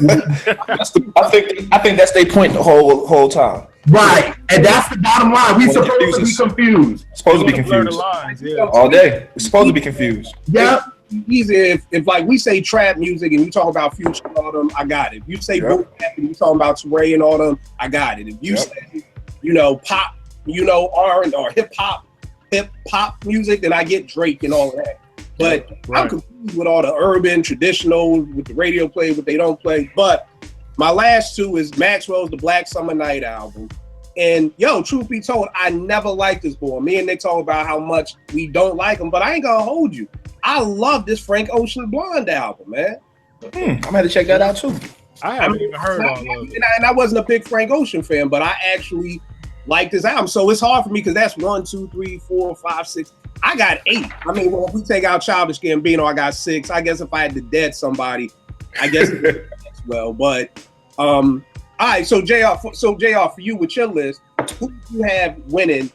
[SPEAKER 1] think that's their point the whole time.
[SPEAKER 4] Right, and that's the bottom line. We supposed to be confused.
[SPEAKER 1] Supposed to be confused. All day. We're supposed to be confused.
[SPEAKER 3] Yeah. Easy if like we say trap music and you talk about Future and all them, I got it. If you say boom bap and you talking about Teray and all them, I got it. If you say, you know, pop, you know, R&B or hip hop music, then I get Drake and all that. But I'm confused with all the urban, traditional, with the radio play, what they don't play. But my last two is Maxwell's The Black Summer Night album. And yo, truth be told, I never liked this boy. Me and Nick talk about how much we don't like him, but I ain't gonna hold you. I love this Frank Ocean Blonde album, man.
[SPEAKER 1] I'm gonna have to check that out too.
[SPEAKER 6] I haven't even heard all of it.
[SPEAKER 3] And I wasn't a big Frank Ocean fan, but I actually like this album. So it's hard for me because that's 1, 2, 3, 4, 5, 6. I got 8. I mean, well, if we take out Childish Gambino, I got 6. I guess if I had to dead somebody, I guess as well. But all right, so JR, for you with your list, who do you have winning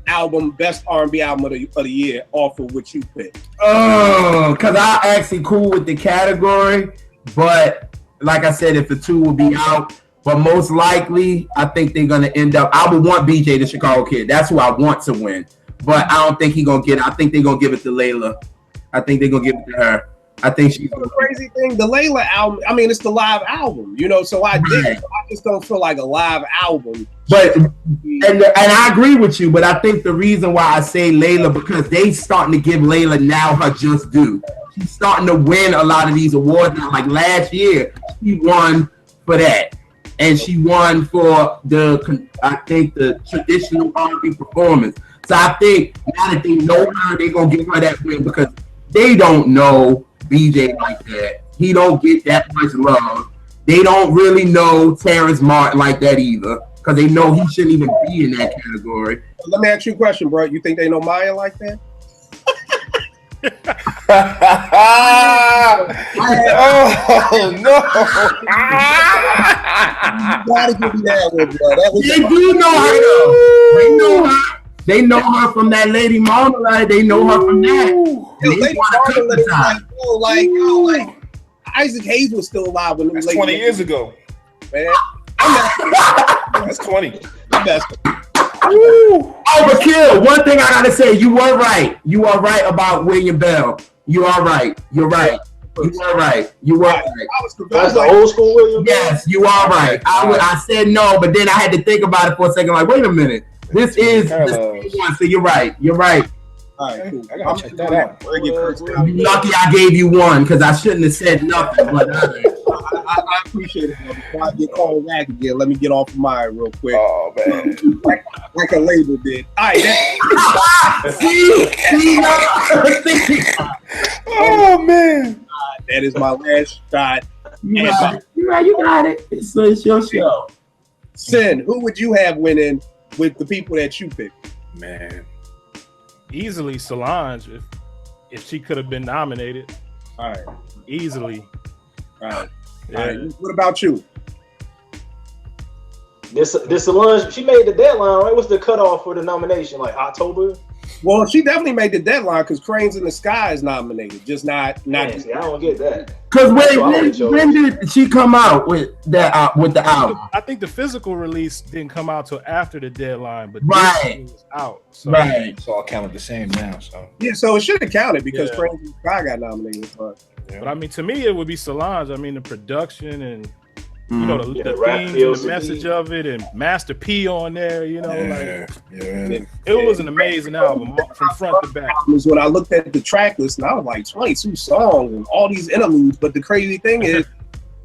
[SPEAKER 3] album, best R&B album of the year off of what you picked?
[SPEAKER 4] Oh, because I'm actually cool with the category, but like I said, if the 2 will be out, but most likely, I think they're gonna end up. I would want BJ the Chicago Kid. That's who I want to win, but I don't think he's gonna get it. I think they're gonna give it to Layla. I think they're gonna give it to her. I think she's
[SPEAKER 3] the crazy thing. The Layla album. I mean, it's the live album, you know. So I dig it. I just don't feel like a live album.
[SPEAKER 4] But and I agree with you. But I think the reason why I say Layla because they starting to give Layla now her just due. She's starting to win a lot of these awards now. Like last year, she won for that, and she won for the traditional R&B performance. So I think now that they know her, they're gonna give her that win because they don't know BJ like that. He don't get that much love. They don't really know Terrence Martin like that either because they know he shouldn't even be in that category.
[SPEAKER 3] Let me ask you a question, bro. You think they know Maya like that?
[SPEAKER 1] Oh no!
[SPEAKER 3] You gotta give me that one, bro.
[SPEAKER 4] They do know her though. They know her. They know her from that Lady Marmalade. They know her from that.
[SPEAKER 3] Lady Marmalade, like Isaac Hayes was still alive when
[SPEAKER 1] That's 20 years ago.
[SPEAKER 3] Man,
[SPEAKER 1] that's 20.
[SPEAKER 4] Overkill. One thing I gotta say, you were right. You are right about William Bell. You are right. You're right. You are right. You were right.
[SPEAKER 5] That's the old school William Bell?
[SPEAKER 4] Yes, you are right. I said no, but then I had to think about it for a second. Like, wait a minute. This is the same one. So you're right. You're right.
[SPEAKER 3] All right, cool.
[SPEAKER 1] I gotta check that out.
[SPEAKER 4] You're lucky I gave you one because I shouldn't have said nothing. But
[SPEAKER 3] I appreciate it. Before I get called back again, let me get off of mine real quick.
[SPEAKER 1] Oh man,
[SPEAKER 3] like a label did. All right.
[SPEAKER 4] see,
[SPEAKER 1] oh man,
[SPEAKER 3] that is my last shot.
[SPEAKER 4] You're right. You got it. It's your show.
[SPEAKER 3] Sin, who would you have winning with the people that you picked?
[SPEAKER 1] man.
[SPEAKER 6] Easily Solange if she could have been nominated.
[SPEAKER 3] All right.
[SPEAKER 6] Easily.
[SPEAKER 3] All right.
[SPEAKER 6] Yeah.
[SPEAKER 3] All right. What about you?
[SPEAKER 5] This Solange, she made the deadline, right? What's the cutoff for the nomination? Like October?
[SPEAKER 3] Well, she definitely made the deadline because Cranes in the Sky is nominated, just not.
[SPEAKER 5] See, I don't get that.
[SPEAKER 4] Because when did she come out with that with the album?
[SPEAKER 6] I think the physical release didn't come out till after the deadline, but
[SPEAKER 4] Right.
[SPEAKER 6] this was out. So
[SPEAKER 4] Right.
[SPEAKER 1] It's all counted the same now. So
[SPEAKER 3] Yeah, so it should have counted because
[SPEAKER 6] Yeah.
[SPEAKER 3] Cranes in the Sky got nominated. But
[SPEAKER 6] But I mean, to me, it would be Solange. I mean, the production and you know the
[SPEAKER 5] the rap
[SPEAKER 6] themes and
[SPEAKER 5] feels
[SPEAKER 6] the message of it, and Master P on there. You know, like
[SPEAKER 1] yeah.
[SPEAKER 6] it was an amazing album from front to back.
[SPEAKER 3] was when I looked at the track list and I was like 22 songs and all these interludes. But the crazy thing is,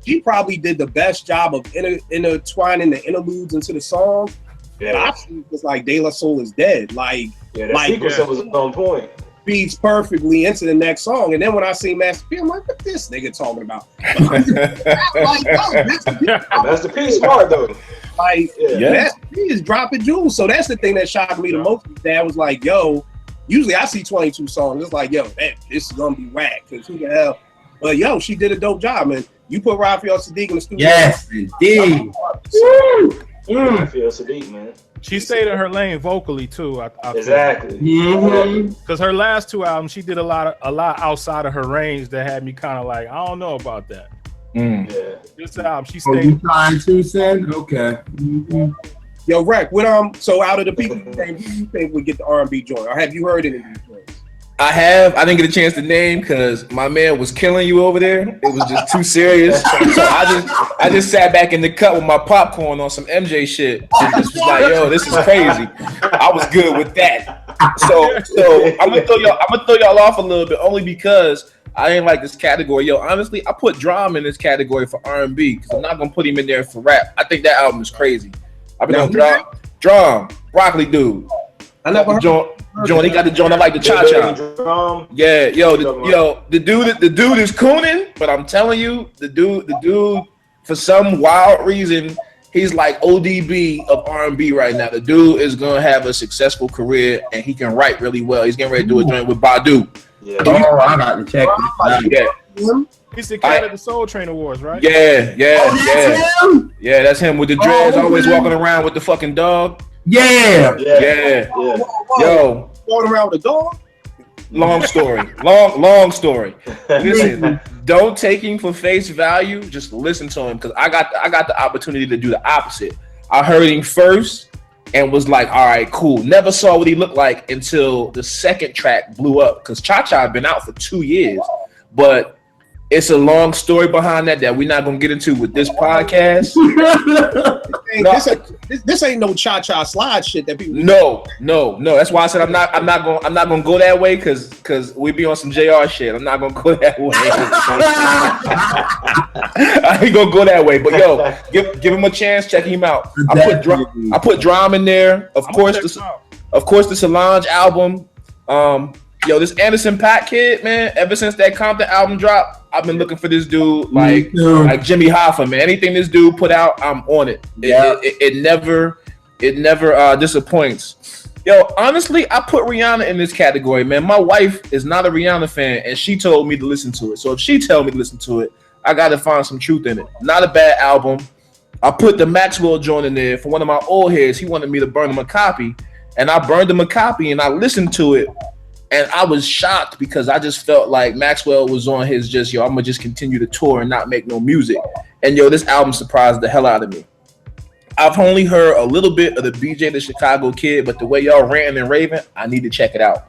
[SPEAKER 3] she probably did the best job of intertwining the interludes into the song. And I think it's like De La Soul is Dead. Like,
[SPEAKER 5] the sequence was on point.
[SPEAKER 3] Feeds perfectly into the next song. And then when I see Master P, I'm like, what this nigga talking about?
[SPEAKER 5] Master P smart though.
[SPEAKER 3] Like,
[SPEAKER 1] Yeah.
[SPEAKER 3] Master P is dropping jewels. So that's the thing that shocked me the most. Dad was like, yo, usually I see 22 songs. It's like, yo, man, this is going to be whack. Because who the hell? But yo, she did a dope job, man. You put Raphael Sadiq in the studio.
[SPEAKER 4] Yes, indeed.
[SPEAKER 5] Raphael Sadiq, man.
[SPEAKER 6] She stayed in her lane vocally too. I
[SPEAKER 5] Exactly.
[SPEAKER 6] Because her last 2 albums, she did a lot outside of her range that had me kind of like, I don't know about that.
[SPEAKER 1] Mm.
[SPEAKER 5] Yeah.
[SPEAKER 6] This album, she
[SPEAKER 4] Oh,
[SPEAKER 6] stayed.
[SPEAKER 4] you trying to send? Okay.
[SPEAKER 3] Yo, Rec, so out of the people who came, who do you think would get the R&B joint? Or have you heard any of these joints?
[SPEAKER 1] I didn't get a chance to name because my man was killing you over there. It was just too serious. So I just sat back in the cut with my popcorn on some MJ shit. And just was like, yo, this is crazy. I was good with that. So I'm gonna throw y'all off a little bit only because I ain't like this category. Yo, honestly, I put Drum in this category for R&B because I'm not gonna put him in there for rap. I think that album is crazy. I've been on Drum, Broccoli Dude.
[SPEAKER 3] I never heard
[SPEAKER 1] John, he got the joint. I like the cha cha. Yeah, yo, the dude is cooning, but I'm telling you, the dude, for some wild reason, He's like ODB of R&B right now. The dude is gonna have a successful career, and he can write really well. He's getting ready to do a joint with Badu.
[SPEAKER 5] Yeah.
[SPEAKER 4] Oh, I got to check this out.
[SPEAKER 1] Yeah,
[SPEAKER 6] He's the cat of the Soul Train Awards, right?
[SPEAKER 1] yeah.
[SPEAKER 4] Him?
[SPEAKER 1] Yeah, that's him with the dreads, always walking around with the fucking dog.
[SPEAKER 4] Yeah.
[SPEAKER 1] Yeah. Yo,
[SPEAKER 3] Going around with a dog.
[SPEAKER 1] long story. Long story. Listen, don't take him for face value. Just listen to him, because I got the opportunity to do the opposite. I heard him first and was like, all right, cool. Never saw what he looked like until the second track blew up, because Cha Cha had been out for 2 years. But it's a long story behind that we're not gonna get into with this podcast.
[SPEAKER 3] This ain't no cha-cha slide shit that people.
[SPEAKER 1] No. That's why I said I'm not gonna go that way, because we be on some JR shit. I'm not gonna go that way. I ain't gonna go that way. But yo, give him a chance. Check him out. I put Drum in there. Of course, the Solange album. Yo, this Anderson .Paak kid, man. Ever since that Compton album dropped, I've been looking for this dude like Jimmy Hoffa, man. Anything this dude put out, I'm on it. It never disappoints. Yo, honestly, I put Rihanna in this category, man. My wife is not a Rihanna fan, and she told me to listen to it. So if she tell me to listen to it, I got to find some truth in it. Not a bad album. I put the Maxwell joint in there for one of my old heads. He wanted me to burn him a copy, and I burned him a copy, and I listened to it. And I was shocked, because I just felt like Maxwell was on his I'm gonna just continue to tour and not make no music. And yo, this album surprised the hell out of me. I've only heard a little bit of the BJ the Chicago Kid, but the way y'all ranting and raving, I need to check it out.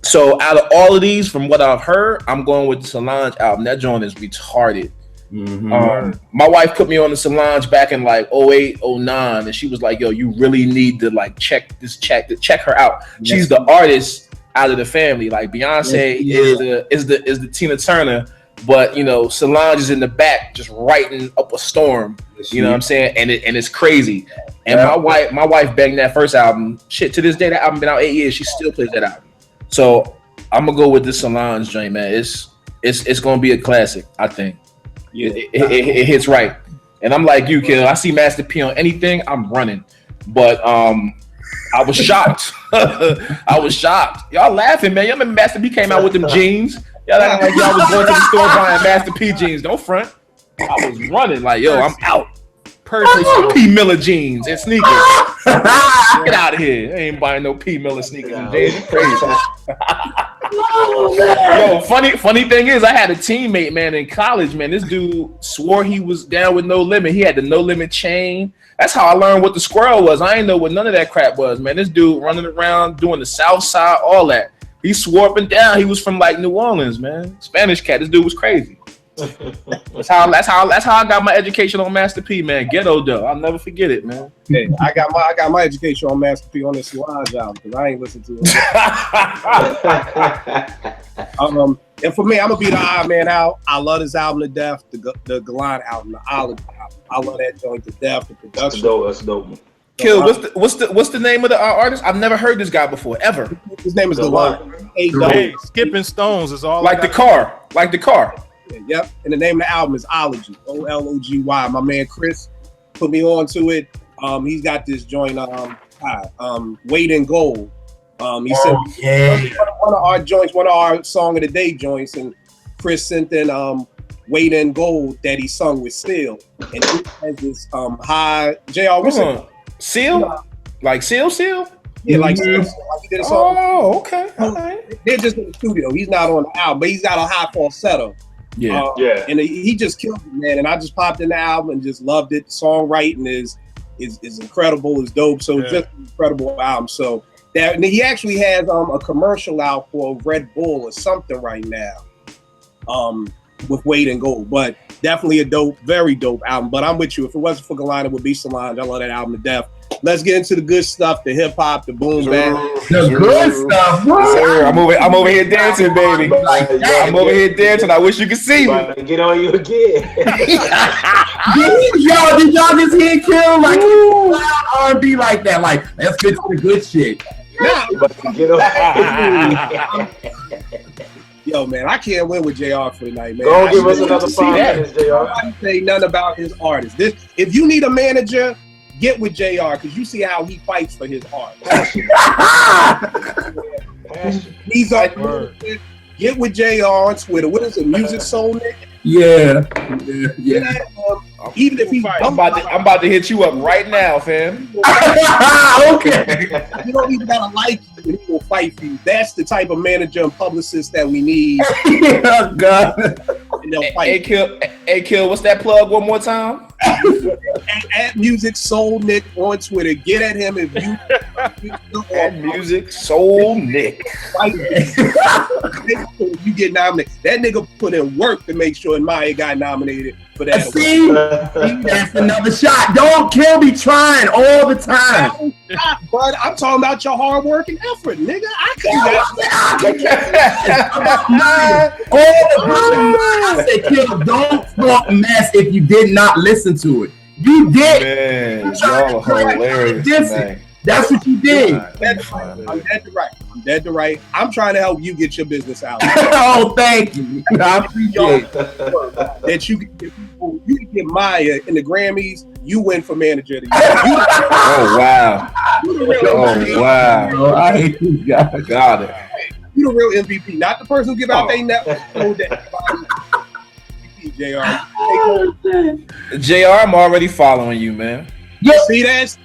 [SPEAKER 1] So out of all of these, from what I've heard, I'm going with the Solange album. That joint is retarded. Mm-hmm. My wife put me on the Solange back in like 08, 09, and she was like, yo, you really need to like check her out. Yes. She's the artist out of the family. Like Beyonce is the Tina Turner, but you know, Solange is in the back just writing up a storm. You know what I'm saying? And it's crazy. And my wife banged that first album. Shit, to this day, that album been out 8 years. She still plays that album. So I'm gonna go with the Solange joint, man. It's gonna be a classic, I think. Yeah. It hits right. And I'm like you, kid. I see Master P on anything, I'm running. But I was shocked. I was shocked. Y'all laughing, man. Y'all remember Master P came out with them jeans? Y'all acting like y'all was going to the store buying Master P jeans. Don't front. I was running like, yo, I'm out. Perfect P Miller jeans and sneakers. Get out of here. I ain't buying no P Miller sneakers and jeans. It's crazy. Yo, funny thing is, I had a teammate, man, in college, man. This dude swore he was down with No Limit. He had the No Limit chain. That's how I learned what the squirrel was. I ain't know what none of that crap was, man. This dude running around doing the South Side, all that. He swore up and down he was from like New Orleans, man. Spanish cat. This dude was crazy. That's how I got my education on Master P, man. Ghetto though, I'll never forget it, man.
[SPEAKER 3] Hey, I got my education on Master P on this Solange album because I ain't listened to it. And for me, I'm gonna be the odd man out. I love this album to death. The Gallant album, the Olive album. I love that joint to death. The production,
[SPEAKER 5] that's dope.
[SPEAKER 1] Kill. What's the name of the artist? I've never heard this guy before ever.
[SPEAKER 3] His name is Gallant.
[SPEAKER 6] Hey, Skipping Stones is all
[SPEAKER 1] like the car.
[SPEAKER 3] Yep, and the name of the album is Ology, Ology. My man Chris put me on to it. He's got this joint, Weight in Gold. He said one of our joints, one of our Song of the Day joints, and Chris sent in Weight in Gold that he sung with Seal, and he has this high JR. What's it?
[SPEAKER 1] Seal? Like Seal?
[SPEAKER 3] Yeah, like Seal, like he did a song.
[SPEAKER 1] Oh, okay. All right.
[SPEAKER 3] They're just in the studio. He's not on the album, but he's got a high falsetto.
[SPEAKER 1] Yeah.
[SPEAKER 3] And he just killed it, man. And I just popped in the album and just loved it. Songwriting is incredible, is dope. So it's just an incredible album. So that, and he actually has a commercial out for Red Bull or something right now. With Weight in Gold. But definitely a dope, very dope album. But I'm with you. If it wasn't for Gallant, it would be Solange. I love that album to death. Let's get into the good stuff, the hip hop, the boom bap.
[SPEAKER 4] The good stuff.
[SPEAKER 1] Sir, I'm over here dancing, baby. I'm over here dancing. I wish you could see me.
[SPEAKER 5] Get on you again.
[SPEAKER 4] Yo, did y'all just hear Kill like R&B like that? Like, let's get to the good shit.
[SPEAKER 5] Get on.
[SPEAKER 3] Yo, man, I can't win with JR for tonight, man.
[SPEAKER 5] Go give us another 5 minutes, JR.
[SPEAKER 3] Nobody say nothing about his artist. If you need a manager, get with JR because you see how he fights for his art. He's up. Get with JR on Twitter. What is it? Music Soul Nick?
[SPEAKER 4] Yeah.
[SPEAKER 3] Even if he's
[SPEAKER 1] I'm about to hit you up right now, fam.
[SPEAKER 4] Okay.
[SPEAKER 3] You don't even gotta like you, and he will fight for you. That's the type of manager and publicist that we need.
[SPEAKER 4] Oh, God.
[SPEAKER 3] And they'll fight.
[SPEAKER 1] Hey, Kill, what's that plug one more time?
[SPEAKER 3] At Music Soul Nick on Twitter. Get at him if you
[SPEAKER 1] At Music Soul Nick.
[SPEAKER 3] fight. You get nominated. That nigga put in work to make sure Maya got nominated for that.
[SPEAKER 4] See, that's another shot. Don't Kill me trying all the time.
[SPEAKER 3] But I'm talking about your hard work and effort, nigga. I
[SPEAKER 4] said, Kill, don't talk mess if you did not listen to it. You did.
[SPEAKER 1] Man, y'all are hilarious, man.
[SPEAKER 4] That's what you did.
[SPEAKER 3] I'm dead to right. I'm trying to help you get your business out.
[SPEAKER 4] Oh, thank you. I appreciate
[SPEAKER 3] that you can get Maya in the Grammys. You win for manager of the year.
[SPEAKER 1] Oh wow! Oh wow!
[SPEAKER 4] Oh, I hate you guys.
[SPEAKER 1] Got it.
[SPEAKER 3] You the real MVP, not the person who give out their network. JR.
[SPEAKER 1] JR, I'm already following you, man.
[SPEAKER 4] Yeah.
[SPEAKER 3] See that?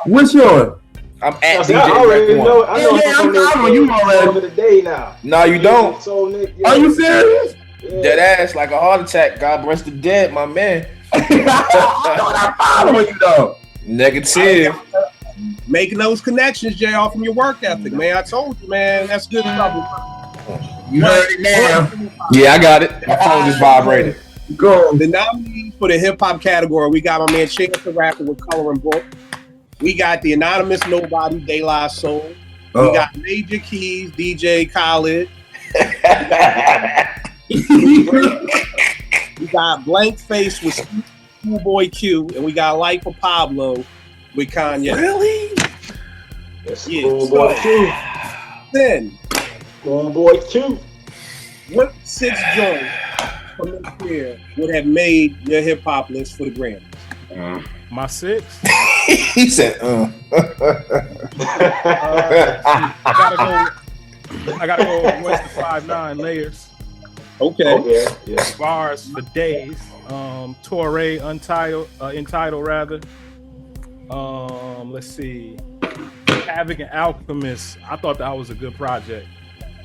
[SPEAKER 4] What's yours?
[SPEAKER 1] I'm at DJ.
[SPEAKER 5] I already
[SPEAKER 1] Rec
[SPEAKER 5] know.
[SPEAKER 1] One.
[SPEAKER 5] I know
[SPEAKER 4] I'm following you already.
[SPEAKER 5] Over the day now.
[SPEAKER 1] No, you don't.
[SPEAKER 5] So, Nick,
[SPEAKER 4] Are you serious?
[SPEAKER 5] Yeah.
[SPEAKER 1] Dead ass like a heart attack. God bless the dead, my man.
[SPEAKER 4] I'm following you though.
[SPEAKER 1] Negative.
[SPEAKER 3] Making those connections, JR, from your work ethic, man. I told you, man. That's good stuff.
[SPEAKER 4] You heard it now.
[SPEAKER 1] Yeah, I got it. My phone just vibrated.
[SPEAKER 4] Go.
[SPEAKER 3] The nominees for the hip hop category, we got my man Chance the Rapper with Coloring Book. We got the Anonymous Nobody, De La Soul. We got Major Keys, DJ Khaled. We got Blank Face with Schoolboy Q, and we got Life of Pablo with Kanye.
[SPEAKER 1] Really?
[SPEAKER 5] Schoolboy Q.
[SPEAKER 3] Then,
[SPEAKER 5] Schoolboy Q.
[SPEAKER 3] what 6 joints from this year would have made your hip hop list for the Grammys?
[SPEAKER 6] My 6.
[SPEAKER 1] He said,
[SPEAKER 6] I gotta go West of 5'9" Layers.
[SPEAKER 3] Okay.
[SPEAKER 5] Yeah.
[SPEAKER 6] Bars for days. Torre entitled rather. Let's see. Havoc and Alchemist. I thought that was a good project.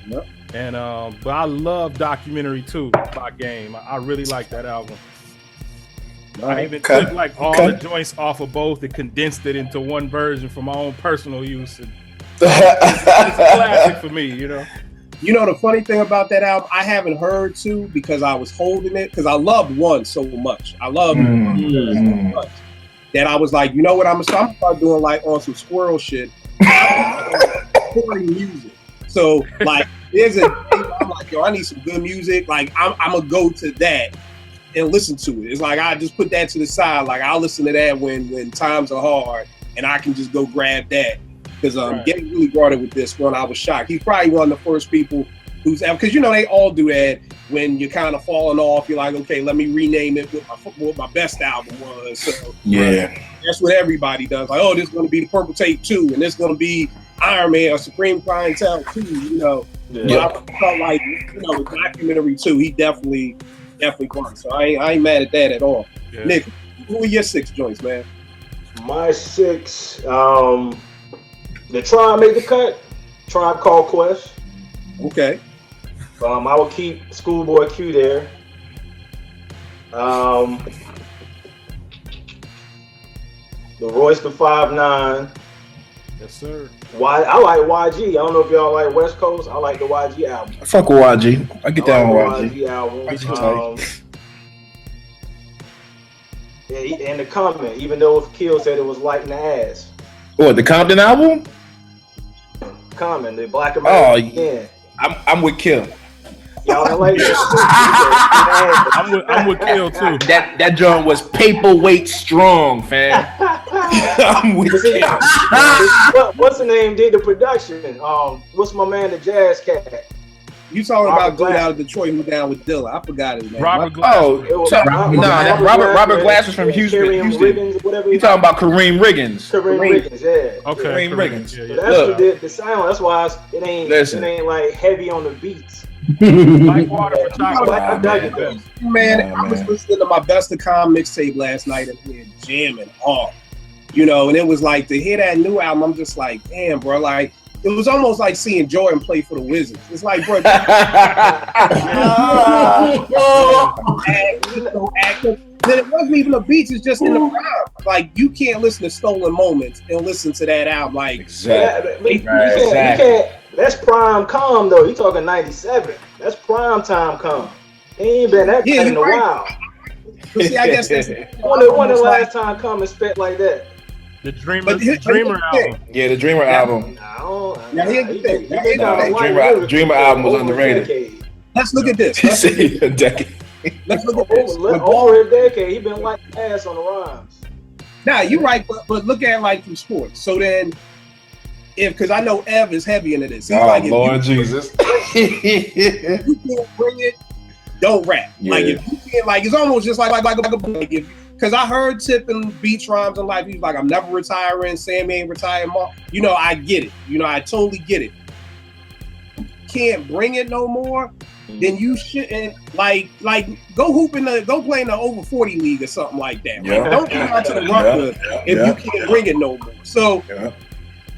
[SPEAKER 3] Yep.
[SPEAKER 6] And but I love Documentary 2 by Game. I really like that album. I even took like all the joints off of both and condensed it into one version for my own personal use. And it's a classic for me, you know.
[SPEAKER 3] You know the funny thing about that album, I haven't heard 2 because I was holding it because I loved 1 so much. I loved it so much that I was like, you know what, I'm gonna start doing like on some squirrel shit, recording music. So like, I'm like, yo, I need some good music. Like I'm gonna go to that and listen to it. It's like I just put that to the side. Like I'll listen to that when times are hard, and I can just go grab that. Because Getting really brought it with this one, I was shocked. He's probably one of the first people who's ever, because you know they all do that when you're kind of falling off. You're like, okay, let me rename it what my best album was. So
[SPEAKER 1] yeah,
[SPEAKER 3] that's what everybody does. Like, oh, this is going to be the Purple Tape 2, and this is going to be Iron Man or Supreme Clientele 2. You know, I felt like the Documentary 2. He definitely won. So I ain't mad at that at all. Yeah. Nick, who are your 6 joints, man?
[SPEAKER 5] My 6. The Tribe made the cut. Tribe Called Quest.
[SPEAKER 3] Okay.
[SPEAKER 5] I will keep Schoolboy Q there. The Royce the 5'9".
[SPEAKER 6] Yes, sir.
[SPEAKER 5] I like YG. I don't know if y'all like West Coast. I like the YG album.
[SPEAKER 1] I fuck with YG. I get down with
[SPEAKER 5] YG album. And the comment, even though Kill said it was lighting the ass.
[SPEAKER 1] Oh, the Compton album?
[SPEAKER 5] Common, the Black American.
[SPEAKER 1] Oh, yeah. I'm with Kill.
[SPEAKER 5] Y'all don't like that?
[SPEAKER 6] I'm with Kill too.
[SPEAKER 1] That joint was paperweight strong, fam. I'm with Kill.
[SPEAKER 5] What's the name? Did the production? What's my man, the Jazz Cat?
[SPEAKER 3] You talking
[SPEAKER 5] Robert
[SPEAKER 3] about dude
[SPEAKER 5] Glass.
[SPEAKER 3] out of Detroit who down with Dilla? I forgot his name.
[SPEAKER 6] Robert Glass.
[SPEAKER 1] Oh,
[SPEAKER 5] It was
[SPEAKER 1] Robert Glass was from Houston.
[SPEAKER 5] Riggins, whatever
[SPEAKER 1] You talking about Kareem Riggins?
[SPEAKER 5] Kareem Riggins, yeah.
[SPEAKER 6] Okay.
[SPEAKER 1] Kareem Riggins.
[SPEAKER 5] So
[SPEAKER 6] Yeah,
[SPEAKER 5] that's
[SPEAKER 1] Look.
[SPEAKER 5] what did the sound. That's why it ain't like heavy on the beats.
[SPEAKER 6] Like water for
[SPEAKER 5] I
[SPEAKER 6] chocolate.
[SPEAKER 5] dug it though.
[SPEAKER 3] Man,
[SPEAKER 1] Nah,
[SPEAKER 3] I was
[SPEAKER 1] man.
[SPEAKER 3] listening to my Best of Calm mixtape last night and we jamming hard. You know, and it was like to hear that new album, I'm just like, damn, bro, like it was almost like seeing Jordan play for the Wizards. It's like, bro, then it wasn't even the beats, it's just in the rhyme. Like you can't listen to Stolen Moments and listen to that album. Like
[SPEAKER 1] Exactly.
[SPEAKER 5] You can't. That's prime calm though. You talking 97. That's prime time calm. He ain't been that
[SPEAKER 3] Yeah,
[SPEAKER 5] bad in a
[SPEAKER 3] you're right.
[SPEAKER 5] while.
[SPEAKER 3] But see, I guess that's
[SPEAKER 5] When the last time come and spit like that?
[SPEAKER 6] The Dreamer,
[SPEAKER 3] But here-
[SPEAKER 6] Dreamer album.
[SPEAKER 1] Yeah, the Dreamer album.
[SPEAKER 5] Nah, I don't.
[SPEAKER 3] Now, here's the
[SPEAKER 5] he
[SPEAKER 3] thing.
[SPEAKER 5] been
[SPEAKER 3] Now, here's the
[SPEAKER 5] down
[SPEAKER 3] thing.
[SPEAKER 5] white
[SPEAKER 1] Dreamer-
[SPEAKER 5] lyrics
[SPEAKER 1] Dreamer
[SPEAKER 5] for
[SPEAKER 1] album was
[SPEAKER 5] over a
[SPEAKER 1] underrated.
[SPEAKER 5] decade.
[SPEAKER 3] Let's look at this.
[SPEAKER 1] He said a decade.
[SPEAKER 3] Let's look at this.
[SPEAKER 5] Over a decade, he been like ass on the rhymes.
[SPEAKER 3] Nah, you're right, but look at it like from sports. So then, because I know Ev is heavy into this. He's
[SPEAKER 1] Oh
[SPEAKER 3] like, if
[SPEAKER 1] Lord Jesus.
[SPEAKER 3] you can't bring it, don't rap. Like
[SPEAKER 1] Yeah.
[SPEAKER 3] if you can't, like it's almost just like if because I heard Tip and Beats rhymes in life. He's like, I'm never retiring. Sammy ain't retiring. You know, I get it. You know, I totally get it. Can't bring it no more. Then you shouldn't like go hoop go play in the over 40 league or something like that. Like,
[SPEAKER 1] Yeah.
[SPEAKER 3] don't come out to the Rucker if you can't bring it no more. So
[SPEAKER 1] Yeah.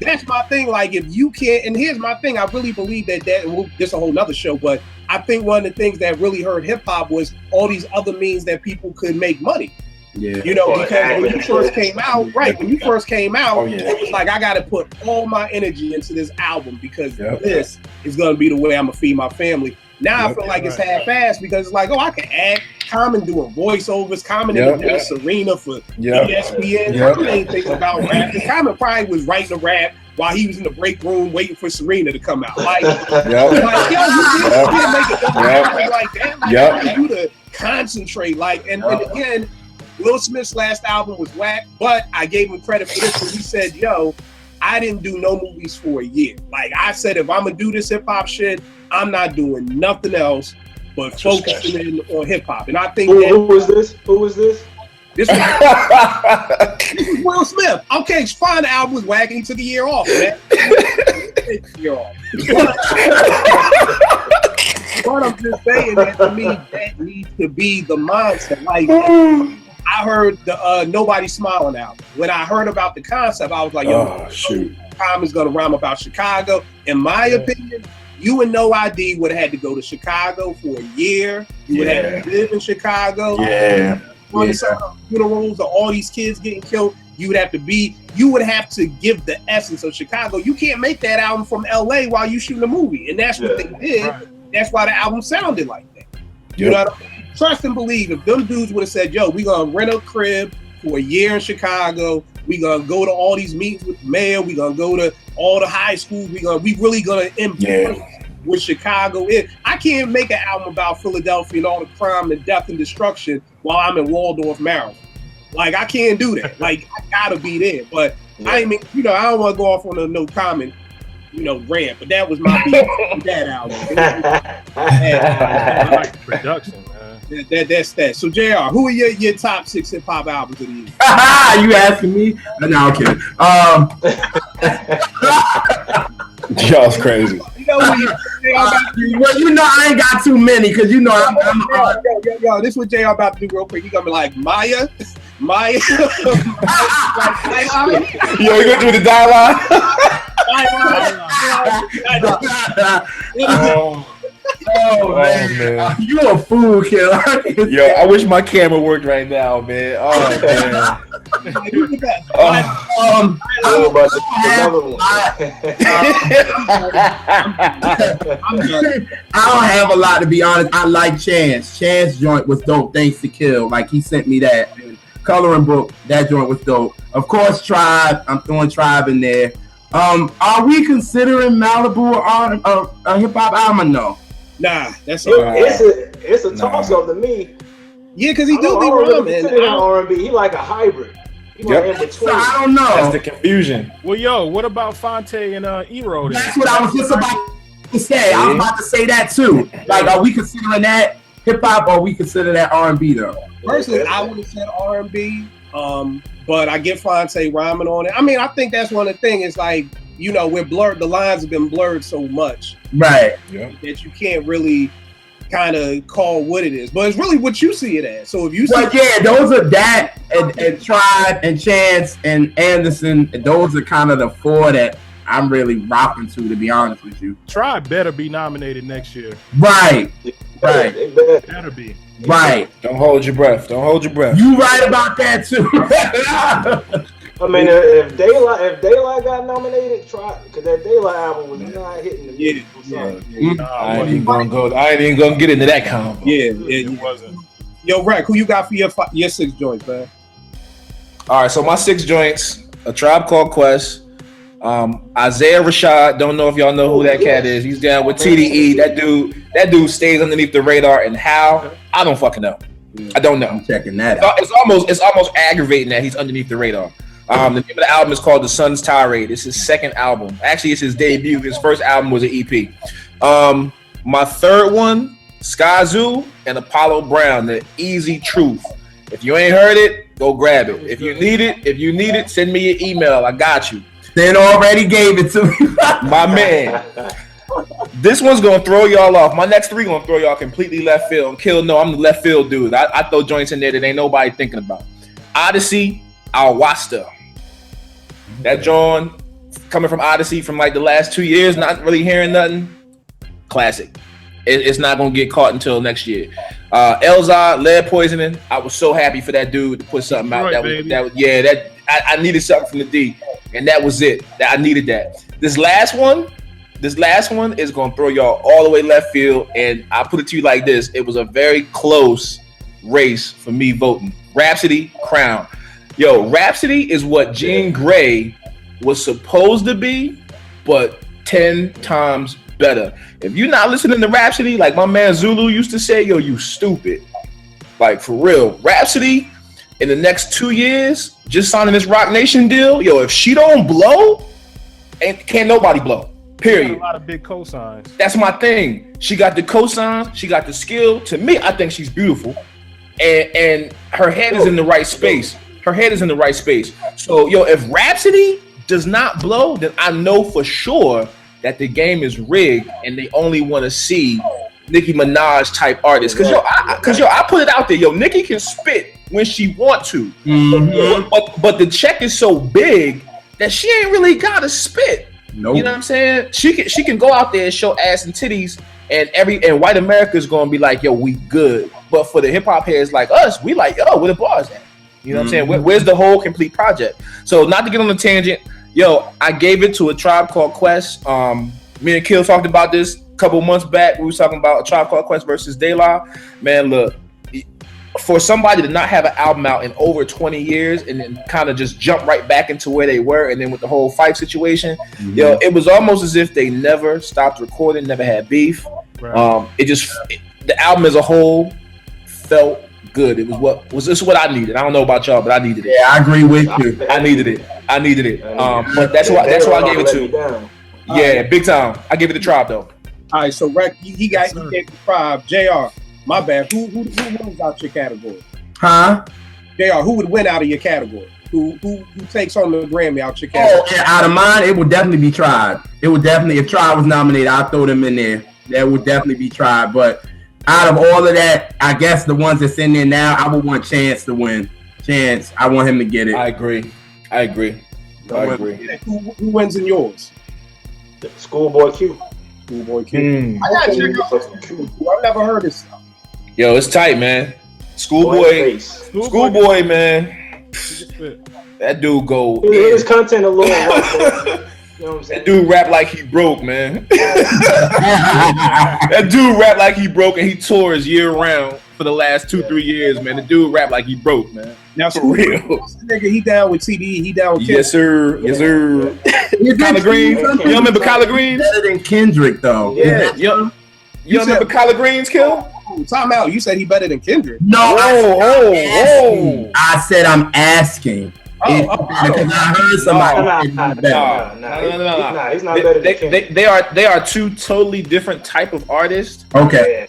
[SPEAKER 3] that's my thing. Like if you can't, and here's my thing. I really believe that well, this is a whole nother show, but I think one of the things that really hurt hip hop was all these other means that people could make money.
[SPEAKER 4] Yeah.
[SPEAKER 3] You know, because when you first came out, right? When you first came out,
[SPEAKER 1] Oh, yeah.
[SPEAKER 3] it was like I got to put all my energy into this album because
[SPEAKER 1] Yep.
[SPEAKER 3] this is going to be the way I'm gonna feed my family. Now I
[SPEAKER 1] Yep.
[SPEAKER 3] feel like it's half-assed because it's like, oh, I can add Common doing voiceovers, Common in
[SPEAKER 1] Yep.
[SPEAKER 3] Serena for
[SPEAKER 1] Yep.
[SPEAKER 3] ESPN.
[SPEAKER 1] Yep.
[SPEAKER 3] Common ain't thinking about rap. Common probably was writing a rap while he was in the break room waiting for Serena to come out. Like,
[SPEAKER 1] Yep.
[SPEAKER 3] like yo, you can't make it
[SPEAKER 1] Yep.
[SPEAKER 3] like that. Like,
[SPEAKER 1] Yep.
[SPEAKER 3] for you to concentrate, like, and again, Will Smith's last album was whack, but I gave him credit for this when he said, yo, I didn't do no movies for a year. Like I said, if I'm gonna do this hip hop shit, I'm not doing nothing else but focusing in on hip hop. And I think
[SPEAKER 5] Who is this? Who is this?
[SPEAKER 3] this was Will Smith. Okay, fine, the album was whack and he took a year off, man. But I'm just saying that to me, that needs to be the mindset. Like I heard the Nobody Smiling album. When I heard about the concept, I was like, yo,
[SPEAKER 1] Oh shoot.
[SPEAKER 3] time is gonna rhyme about Chicago. In my opinion, you and No ID would have had to go to Chicago for a year. You would have to live in Chicago.
[SPEAKER 1] Yeah.
[SPEAKER 3] Run some funerals of all these kids getting killed. You would have to give the essence of Chicago. You can't make that album from LA while you shooting a movie. And that's what they did.
[SPEAKER 6] Right.
[SPEAKER 3] That's why the album sounded like that. You
[SPEAKER 1] Yep.
[SPEAKER 3] know what I mean? Trust and believe. If them dudes would have said, yo, we gonna rent a crib for a year in Chicago, we gonna go to all these meetings with the mayor, we gonna go to all the high schools, we really gonna embrace what Chicago is. I can't make an album about Philadelphia and all the crime and death and destruction while I'm in Waldorf, Maryland. Like I can't do that. Like I gotta be there. But I mean, I don't want to go off on a no comment, rant. But that was my beat with that album.
[SPEAKER 6] I like the production, man.
[SPEAKER 3] That's that. So JR, who are your top 6 hip hop albums of the year?
[SPEAKER 4] You asking me? No, I'm kidding.
[SPEAKER 1] Y'all's crazy.
[SPEAKER 3] Well,
[SPEAKER 4] I ain't got too many because I'm
[SPEAKER 3] this is what JR about to do real quick. He gonna be like Maya.
[SPEAKER 1] Yo, you gonna do the dialogue?
[SPEAKER 4] Oh, man. You a fool, kid.
[SPEAKER 1] Yo, I wish my camera worked right now, man. Oh man. Oh.
[SPEAKER 4] I don't have a lot to be honest. I like Chance. Chance joint was dope. Thanks to Kill. Like he sent me that. Coloring Book. That joint was dope. Of course, Tribe. I'm throwing Tribe in there. Are we considering Malibu a hip hop album or no?
[SPEAKER 3] Nah, that's
[SPEAKER 5] it's a toss up to me.
[SPEAKER 3] Yeah, because he do be
[SPEAKER 5] really
[SPEAKER 3] wrong, man.
[SPEAKER 5] consider him R&B. He like a hybrid. He like in between.
[SPEAKER 4] So I don't know.
[SPEAKER 1] That's the confusion.
[SPEAKER 6] Well, yo, what about Fonte and E-Road?
[SPEAKER 4] That's what I was just about to say. I was about to say that too. Like, are we considering that hip hop, or are we consider that R&B though?
[SPEAKER 3] Personally, I would have said R&B, but I get Fonte rhyming on it. I mean, I think that's one of the things. It's like, you know, we're blurred. The lines have been blurred so much,
[SPEAKER 4] Right.
[SPEAKER 3] that you can't really kind of call what it is. But it's really what you see it as. So if you see,
[SPEAKER 4] But yeah, those are that and Tribe and Chance and Anderson. Those are kind of the four that I'm really rocking to be honest with you.
[SPEAKER 6] Tribe better be nominated next year.
[SPEAKER 4] Right. Right.
[SPEAKER 5] They better.
[SPEAKER 6] Better be.
[SPEAKER 4] Right.
[SPEAKER 1] Don't hold your breath. Don't hold your breath.
[SPEAKER 4] You right about that too.
[SPEAKER 5] I mean, if Daylight got nominated, try because that Daylight album was not hitting the music.
[SPEAKER 1] I ain't even gonna get into that combo.
[SPEAKER 6] It wasn't.
[SPEAKER 3] Yo, Rack, who you got for your 6 joints, man?
[SPEAKER 1] All right, so my 6 joints: A Tribe Called Quest, Isaiah Rashad. Don't know if y'all know who that cat is. He's down with TDE. That dude stays underneath the radar, and how I don't fucking know. I don't know.
[SPEAKER 4] I'm checking that out.
[SPEAKER 1] It's almost aggravating that he's underneath the radar. The name of the album is called The Sun's Tirade. It's his second album. Actually, it's his debut. His first album was an EP. My third one, Skyzoo and Apollo Brown, The Easy Truth. If you ain't heard it, go grab it. If you need it, send me an email. I got you.
[SPEAKER 4] Then already gave it to me.
[SPEAKER 1] My man. This one's gonna throw y'all off. My next 3 gonna throw y'all completely left field. And Kill, no, I'm the left field dude. I throw joints in there that ain't nobody thinking about. Odyssey, Alwasta. That John coming from Odyssey from like the last 2 years, not really hearing nothing. Classic. It's not gonna get caught until next year. Elzad, Lead Poisoning. I was so happy for that dude to put something out. I needed something from the D, and that was it. I needed that. This last one is gonna throw y'all all the way left field, and I put it to you like this: it was a very close race for me voting. Rhapsody, Crown. Yo, Rhapsody is what Jean Grey was supposed to be, but 10 times better. If you're not listening to Rhapsody, like my man Zulu used to say, yo, you stupid. Like, for real. Rhapsody, in the next 2 years, just signing this Rock Nation deal, yo, if she don't blow, can't nobody blow. Period.
[SPEAKER 6] A lot of big cosigns. That's
[SPEAKER 1] That's my thing. She got the cosigns, she got the skill. To me, I think she's beautiful. And her head is in the right space. Her head is in the right space. So, yo, if Rhapsody does not blow, then I know for sure that the game is rigged and they only want to see Nicki Minaj type artists. Cause I put it out there, yo, Nicki can spit when she want to. Mm-hmm. But the check is so big that she ain't really gotta spit. Nope. You know what I'm saying? She can go out there and show ass and titties, and white America is gonna be like, yo, we good. But for the hip hop heads like us, we like, yo, where the bars at? You know what I'm saying? Where's the whole complete project? So not to get on a tangent, yo, I gave it to A Tribe Called Quest. Me and Kill talked about this a couple months back. We was talking about A Tribe Called Quest versus De La. Man, look, for somebody to not have an album out in over 20 years and then kind of just jump right back into where they were, and then with the whole fight situation, yo, it was almost as if they never stopped recording, never had beef. Right. The album as a whole felt good. It was this what I needed. I don't know about y'all, but I needed it.
[SPEAKER 4] Yeah, I agree with you.
[SPEAKER 1] I needed it. But that's why I gave it to. Yeah, big time. I gave it to Tribe though.
[SPEAKER 3] All right, so Rec, he gave the Tribe. JR, my bad. Who wins out your category?
[SPEAKER 4] Huh?
[SPEAKER 3] JR, who would win out of your category? Who takes on the Grammy out your category?
[SPEAKER 4] Oh, yeah, out of mine, it would definitely be Tribe. It would definitely, if Tribe was nominated, I'd throw them in there. That would definitely be Tribe. But out of all of that, I guess the ones that's in there now, I would want Chance to win. Chance, I want him to get it.
[SPEAKER 1] I agree.
[SPEAKER 3] Who wins in yours?
[SPEAKER 5] Schoolboy Q.
[SPEAKER 3] Schoolboy Q. I gotta check out Q. I've never heard this stuff.
[SPEAKER 1] Yo, it's tight, man. Schoolboy, man. That dude go.
[SPEAKER 5] His content a little rough. You know what I'm saying?
[SPEAKER 1] That dude rap like he broke, man. That dude rap like he broke, and he tours year round for the last 2-3 years, man. The dude rap like he broke, man.
[SPEAKER 3] Now, for real, nigga, he down with TDE. He down with Kendrick.
[SPEAKER 1] Yes, sir. Collard Greens. You don't remember Collard Greens?
[SPEAKER 4] Better than Kendrick, though.
[SPEAKER 1] Yeah. You remember Collard Greens, Kill?
[SPEAKER 3] Time out. You said he better than Kendrick.
[SPEAKER 4] No,
[SPEAKER 1] whoa.
[SPEAKER 4] I said I'm asking. Because I heard somebody.
[SPEAKER 5] No, he's not better than Kendrick.
[SPEAKER 1] They are two totally different type of artists.
[SPEAKER 4] Okay.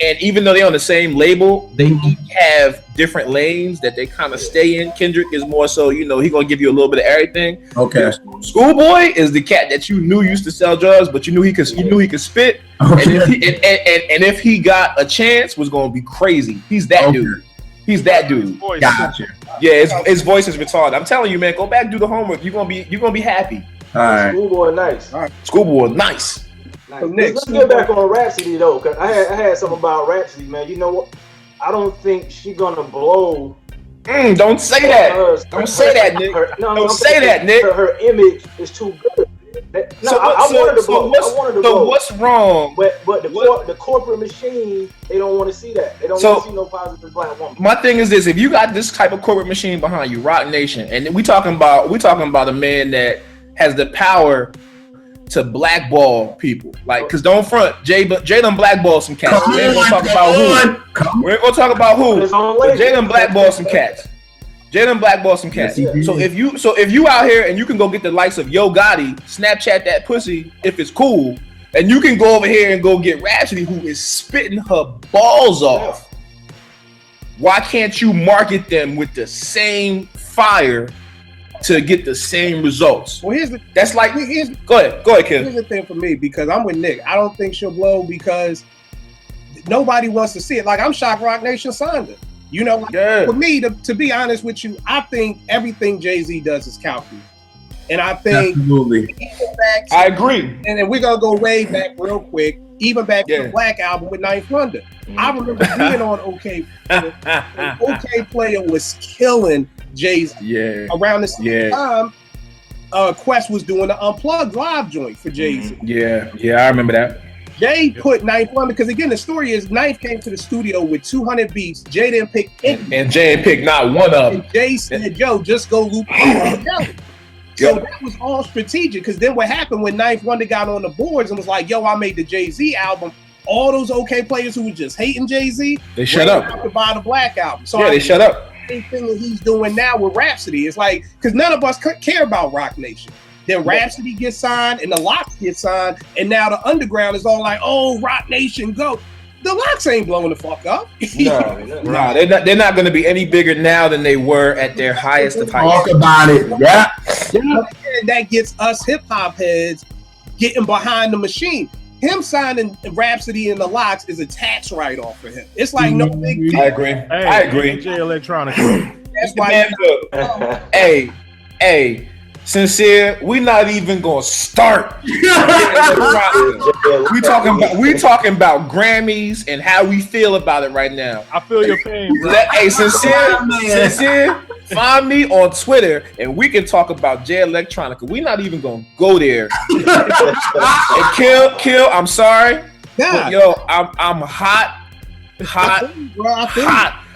[SPEAKER 1] And even though they're on the same label, they each have different lanes that they kind of stay in. Kendrick is more so, he gonna give you a little bit of everything.
[SPEAKER 4] Okay.
[SPEAKER 1] Schoolboy is the cat that you knew used to sell drugs, but you knew he could spit.
[SPEAKER 4] Okay.
[SPEAKER 1] And if he got a chance, was gonna be crazy. He's that dude. He's that dude.
[SPEAKER 4] Gotcha.
[SPEAKER 1] Yeah, his voice is retarded. I'm telling you, man. Go back and do the homework. You're gonna be happy.
[SPEAKER 4] All right.
[SPEAKER 5] Schoolboy nice.
[SPEAKER 1] Schoolboy nice.
[SPEAKER 5] Let's get back on Rhapsody though, because I had something about Rhapsody, man. You know what? I don't think she's gonna blow.
[SPEAKER 1] Don't say that. Don't say that, Nick. Don't say that, Nick.
[SPEAKER 5] Her image is too good. I wanted to blow.
[SPEAKER 1] What's wrong?
[SPEAKER 5] But the corporate machine, they don't want to see that. They don't want to see no positive black woman.
[SPEAKER 1] My thing is this: if you got this type of corporate machine behind you, Roc Nation, and we talking about a man that has the power to blackball people, like, cause don't front, Jay done blackball some cats. We ain't gonna talk about who. We ain't gonna talk about who. But Jay done blackball some cats.
[SPEAKER 4] Yes,
[SPEAKER 1] So if you out here and you can go get the likes of Yo Gotti, Snapchat that pussy if it's cool, and you can go over here and go get Rhapsody, who is spitting her balls off. Why can't you market them with the same fire to get the same results?
[SPEAKER 3] Well,
[SPEAKER 1] go ahead, kid.
[SPEAKER 3] Here's the thing for me, because I'm with Nick. I don't think she'll blow because nobody wants to see it. Like, I'm shocked Roc Nation signed her. For me, to be honest with you, I think everything Jay-Z does is calculated. And I think
[SPEAKER 4] absolutely.
[SPEAKER 1] I agree.
[SPEAKER 3] And then we're gonna go way back real quick, even back to the Black Album with Ninth Wonder. I remember being on OK. OK Player was killing Jay-Z.
[SPEAKER 1] Yeah.
[SPEAKER 3] Around the same time, Quest was doing the Unplugged live joint for Jay-Z.
[SPEAKER 1] Yeah, I remember that.
[SPEAKER 3] Jay put Ninth Wonder, because again, the story is Ninth came to the studio with 200 beats. Jay didn't pick any.
[SPEAKER 1] And Jay didn't pick not one of them.
[SPEAKER 3] And Jay said, yo, just go loop it together. So that was all strategic, because then what happened when Ninth Wonder got on the boards and was like, yo, I made the Jay-Z album, all those OK players who were just hating Jay-Z,
[SPEAKER 1] they shut up
[SPEAKER 3] to buy the Black Album. So
[SPEAKER 1] they shut up.
[SPEAKER 3] The same thing that he's doing now with Rhapsody. It's like, because none of us care about Roc Nation. Then Rhapsody gets signed and the Lox get signed, and now the underground is all like, "Oh, Roc Nation, go!" The Lox ain't blowing the fuck up.
[SPEAKER 1] No, they're not going to be any bigger now than they were at their highest of heights.
[SPEAKER 4] Talk about it, yeah.
[SPEAKER 3] And that gets us hip hop heads getting behind the machine. Him signing Rhapsody and the Lox is a tax write-off for him. It's like no big deal.
[SPEAKER 1] I agree.
[SPEAKER 6] Jay Electronica.
[SPEAKER 3] That's why.
[SPEAKER 1] Hey. Sincere, we not even gonna start. we talking about Grammys and how we feel about it right now.
[SPEAKER 6] I feel your pain, bro.
[SPEAKER 1] Sincere, find me on Twitter and we can talk about Jay Electronica. We not even gonna go there. And kill. I'm sorry, but yo, I'm hot.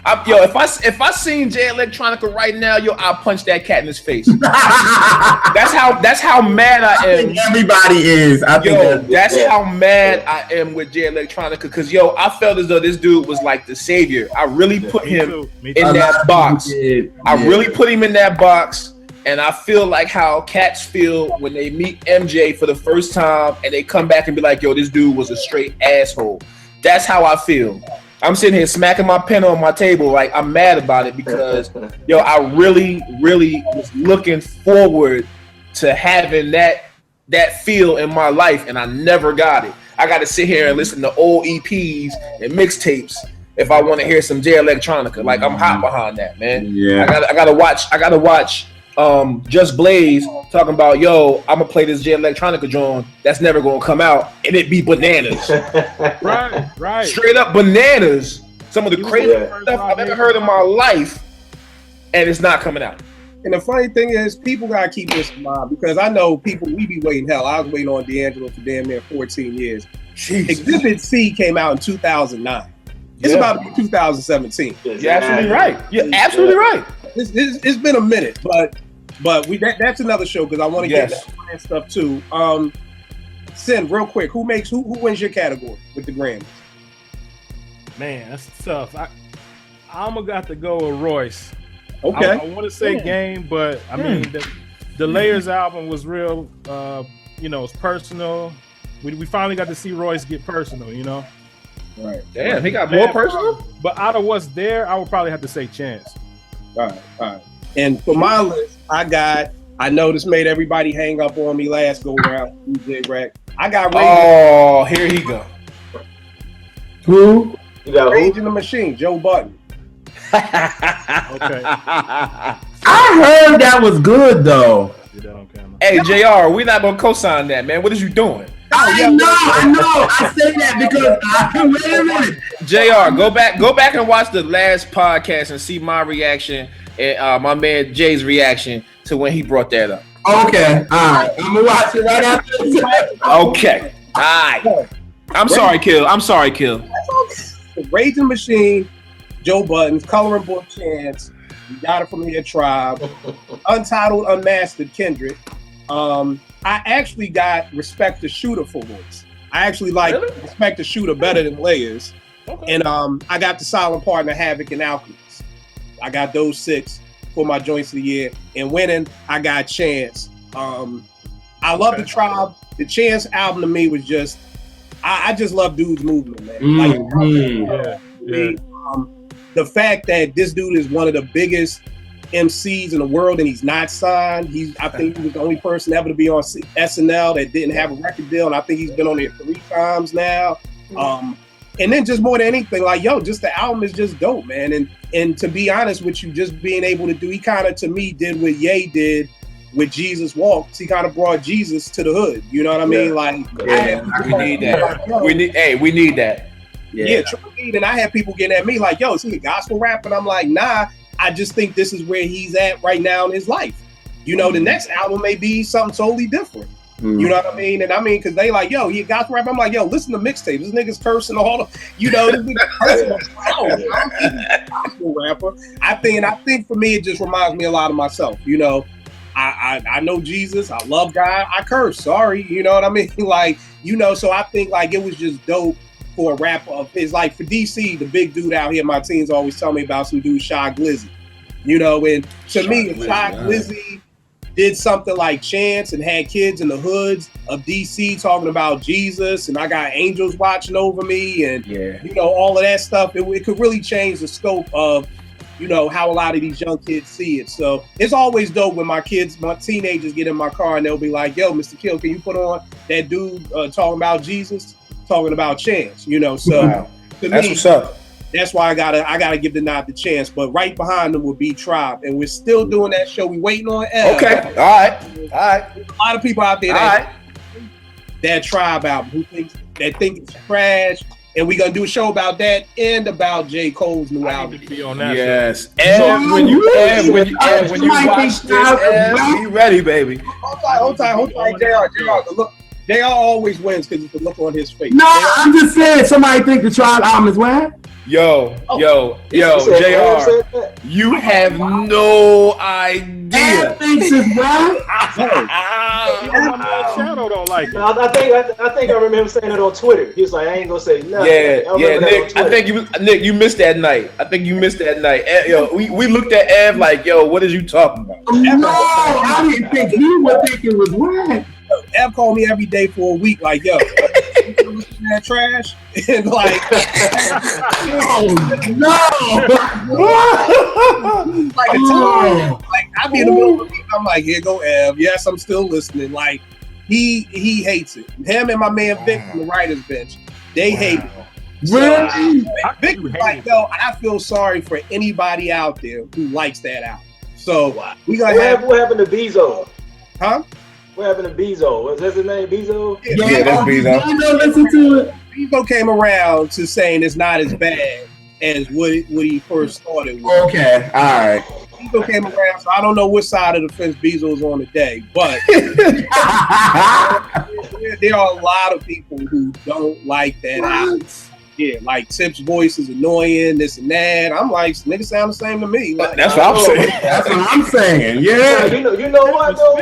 [SPEAKER 1] If I seen Jay Electronica right now, I'll punch that cat in his face. that's how mad I am.
[SPEAKER 4] I think everybody is.
[SPEAKER 1] That's how mad I am with Jay Electronica, because I felt as though this dude was like the savior. I really put him in that box. I really put him in that box, and I feel like how cats feel when they meet MJ for the first time and they come back and be like, "Yo, this dude was a straight asshole." That's how I feel. I'm sitting here smacking my pen on my table like I'm mad about it, because I really was looking forward to having that feel in my life, and I never got it. I got to sit here and listen to old EPs and mixtapes if I want to hear some Jay Electronica. Like, I'm hot behind that, man.
[SPEAKER 4] Yeah.
[SPEAKER 1] I gotta watch Just Blaze talking about, I'm gonna play this Jay Electronica joint that's never gonna come out, and it be bananas.
[SPEAKER 6] right.
[SPEAKER 1] Straight up bananas. Some of the craziest stuff I've ever heard in my life, and it's not coming out.
[SPEAKER 3] And the funny thing is, people gotta keep this in mind, because I know people, we be waiting. Hell, I was waiting on D'Angelo for damn near 14 years. Jesus. Exhibit C came out in 2009. It's about to be 2017.
[SPEAKER 1] You're absolutely right. You're absolutely right.
[SPEAKER 3] It's been a minute, but that's another show, because I want to get that stuff too. Sin, real quick, who wins your category with the Grammys?
[SPEAKER 6] Man, that's tough. I'm gonna got to go with Royce.
[SPEAKER 3] Okay.
[SPEAKER 6] I want to say Game, but I mean the Layers album was real. It's personal. We finally got to see Royce get personal.
[SPEAKER 3] Right.
[SPEAKER 1] Damn, he got more personal.
[SPEAKER 6] But out of what's there, I would probably have to say Chance.
[SPEAKER 3] All right. And for my list, I know this made everybody hang up on me last go around. DJ Rack. I got
[SPEAKER 1] Oh, here he go.
[SPEAKER 4] Who?
[SPEAKER 5] You got
[SPEAKER 3] Rage in the Machine, Joe Budden.
[SPEAKER 6] Okay.
[SPEAKER 4] I heard that was good though.
[SPEAKER 1] Hey, JR, we not gonna co-sign that, man. What is you doing?
[SPEAKER 4] I know. I say that because wait a minute.
[SPEAKER 1] JR, go back and watch the last podcast and see my reaction and my man Jay's reaction to when he brought that up.
[SPEAKER 4] Okay, all right. I'm gonna watch it right after this.
[SPEAKER 1] Okay, all right. I'm sorry, Kill.
[SPEAKER 3] Rage in the Machine, Joe Budden's, Coloring Book Chance, You Got It From Your Tribe, Untitled Unmastered Kendrick. I actually got Respect the Shooter for Royce. I actually like Respect the Shooter better than Layers. Okay. And I got the Silent Partner, Havoc, and Alchemist. I got those 6 for my joints of the year. And winning, I got Chance. I love the Tribe. The Chance album to me was just, I just love dude's movement, man. The fact that this dude is one of the biggest MCs in the world and he's not signed. I think he was the only person ever to be on SNL that didn't have a record deal, and I think he's been on it 3 times now. And then just more than anything, like, just the album is just dope, man. And to be honest with you, just being able to do, he kind of, to me, did what Ye did with Jesus Walks. He kind of brought Jesus to the hood. You know what I mean? Like,
[SPEAKER 1] we need that. We need that.
[SPEAKER 3] Yeah, and I had people getting at me like, is he a gospel rapper? And I'm like, nah, I just think this is where he's at right now in his life. The next album may be something totally different. You know what I mean? And I mean, because they like, he a gospel rapper. I'm like, listen to mixtapes. This nigga's cursing all the, this nigga's cursing. I'm a gospel rapper. I think for me, it just reminds me a lot of myself. I know Jesus. I love God. I curse. Sorry. You know what I mean? Like, so I think like it was just dope for a rapper of his, like for DC, the big dude out here, my teens always tell me about some dude, Shy Glizzy. And to me, if Shy Glizzy did something like Chance and had kids in the hoods of DC talking about Jesus and I got angels watching over me and, all of that stuff, it could really change the scope of, how a lot of these young kids see it. So it's always dope when my teenagers get in my car and they'll be like, Mr. Kill, can you put on that dude talking about Jesus, talking about Chance, So
[SPEAKER 1] wow.
[SPEAKER 3] To
[SPEAKER 1] that's
[SPEAKER 3] me,
[SPEAKER 1] what's up.
[SPEAKER 3] That's why I gotta give the nod to Chance, but right behind them will be Tribe, and we're still doing that show. We waiting on L.
[SPEAKER 1] Okay, all right.
[SPEAKER 3] A lot of people out there that Tribe album who think it's trash, and we're gonna do a show about that and about J. Cole's new album.
[SPEAKER 6] Be on that.
[SPEAKER 1] Yes, and when you watch this, be ready, baby.
[SPEAKER 3] Hold tight, JR. JR always wins because it's the look on his face.
[SPEAKER 4] No, I'm just saying somebody think the Tribe album is whack.
[SPEAKER 1] Yo, JR, you have no idea.
[SPEAKER 4] Ed thinks it's whack.
[SPEAKER 6] Shadow don't like it.
[SPEAKER 5] I think I remember him saying it on Twitter. He was like, I ain't gonna say nothing.
[SPEAKER 1] Yeah, Nick. I think you missed that night. We looked at Ev like, what is you talking about?
[SPEAKER 4] No, I didn't think he would think it was whack.
[SPEAKER 3] Ev called me every day for a week, like, that trash, and like, like I be in the middle of the week, I'm like, here go Ev. Yes, I'm still listening. Like, he hates it. Him and my man Vic from the writers bench, they hate it.
[SPEAKER 4] Really?
[SPEAKER 3] Vic was like, I feel sorry for anybody out there who likes that album. So we gonna
[SPEAKER 5] what happened to Bezo?
[SPEAKER 3] Huh?
[SPEAKER 5] What happened to Bezo? Was that his name, Bezo?
[SPEAKER 1] Yeah, that's Bezo.
[SPEAKER 4] Listen to it.
[SPEAKER 3] Bezo came around to saying it's not as bad as what he first thought it was.
[SPEAKER 4] Okay, all right.
[SPEAKER 3] Bezo came around, so I don't know which side of the fence Bezo's on today, but there are a lot of people who don't like that album. Yeah, like Tip's voice is annoying, this and that. I'm like, niggas sound the same to me. Like,
[SPEAKER 1] that's what I'm saying.
[SPEAKER 4] That's what I'm saying. Yeah.
[SPEAKER 5] You know what though?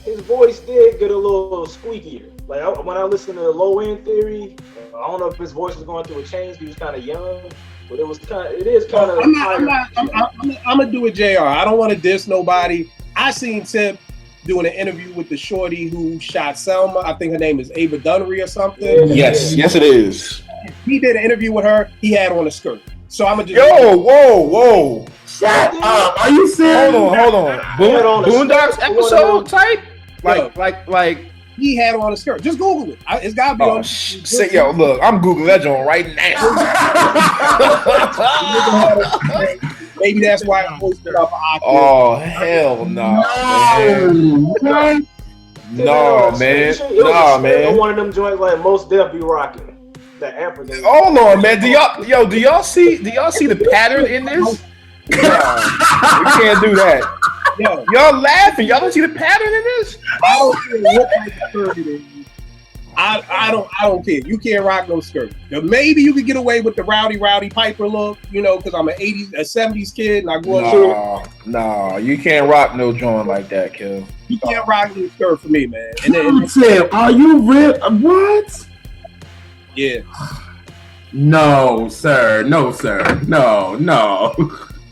[SPEAKER 5] His voice did get a little squeakier. Like when I listened to the Low End Theory, I don't know if his voice was going through a change. He was kind of young. But it is kind of.
[SPEAKER 3] I'm gonna do it, JR. I don't want to diss nobody. I seen Tip doing an interview with the shorty who shot Selma. I think her name is Ava Dunnery or something.
[SPEAKER 1] Yes, it is.
[SPEAKER 3] He did an interview with her. He had on a skirt. So I'm gonna just
[SPEAKER 1] whoa.
[SPEAKER 4] Shut up. Are you serious?
[SPEAKER 1] Hold on. Boondocks episode type? Like
[SPEAKER 3] he had on a skirt. Just Google it. It's gotta be on.
[SPEAKER 1] Look, I'm Googling that joint right
[SPEAKER 3] now. Maybe that's why I posted up.
[SPEAKER 1] Oh hell no! No, man.
[SPEAKER 5] One of them joints like most Def be rocking. The African.
[SPEAKER 1] Hold on, man. Do y'all see the pattern in this? No, we can't do that. Yo, y'all laughing. Y'all don't see the pattern in this?
[SPEAKER 3] I don't care what type of skirt it is. I don't care. You can't rock no skirt. Now, maybe you could get away with the Rowdy Piper look, because I'm a 70s kid and I grew up.
[SPEAKER 1] No, you can't rock no joint like that, Kill.
[SPEAKER 3] You can't rock no skirt for me, man. And
[SPEAKER 4] then, are you real? What?
[SPEAKER 3] Yeah.
[SPEAKER 4] No, sir. No.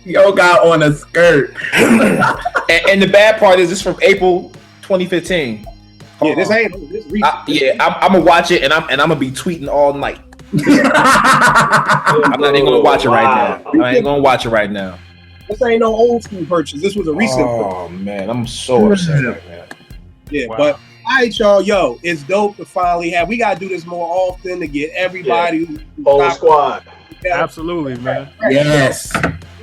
[SPEAKER 4] Yo got on a skirt.
[SPEAKER 1] and the bad part is this from April 2015.
[SPEAKER 3] Yeah, this recent.
[SPEAKER 1] I'm gonna watch it and I'm gonna be tweeting all night. I'm not even gonna watch it right now. I ain't gonna watch it right now.
[SPEAKER 3] This ain't no old school purchase. This was a recent
[SPEAKER 1] purchase. Man, I'm so upset right now.
[SPEAKER 3] Yeah, wow. But all right, y'all. It's dope to finally have. We gotta do this more often to get everybody
[SPEAKER 5] whole squad.
[SPEAKER 6] Absolutely, man.
[SPEAKER 4] Yes.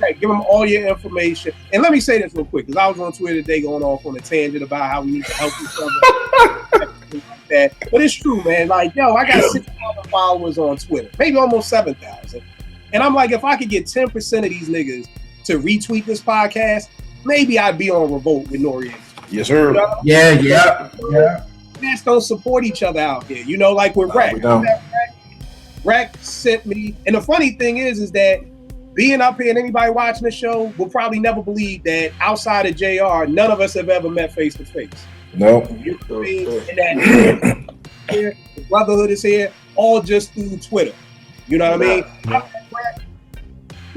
[SPEAKER 3] Right, give them all your information. And let me say this real quick, because I was on Twitter today going off on a tangent about how we need to help each other. Like that. But it's true, man. Like, I got 6,000 followers on Twitter, maybe almost 7,000. And I'm like, if I could get 10% of these niggas to retweet this podcast, maybe I'd be on Revolt with Noriega.
[SPEAKER 1] Yes, sir.
[SPEAKER 4] Yeah.
[SPEAKER 3] Cats don't support each other out here. Like with Rec. Rec sent me, and the funny thing is that being up here and anybody watching the show will probably never believe that outside of JR, none of us have ever met face to face.
[SPEAKER 1] Nope.
[SPEAKER 3] And that the brotherhood is here, all just through Twitter. You know what I mean?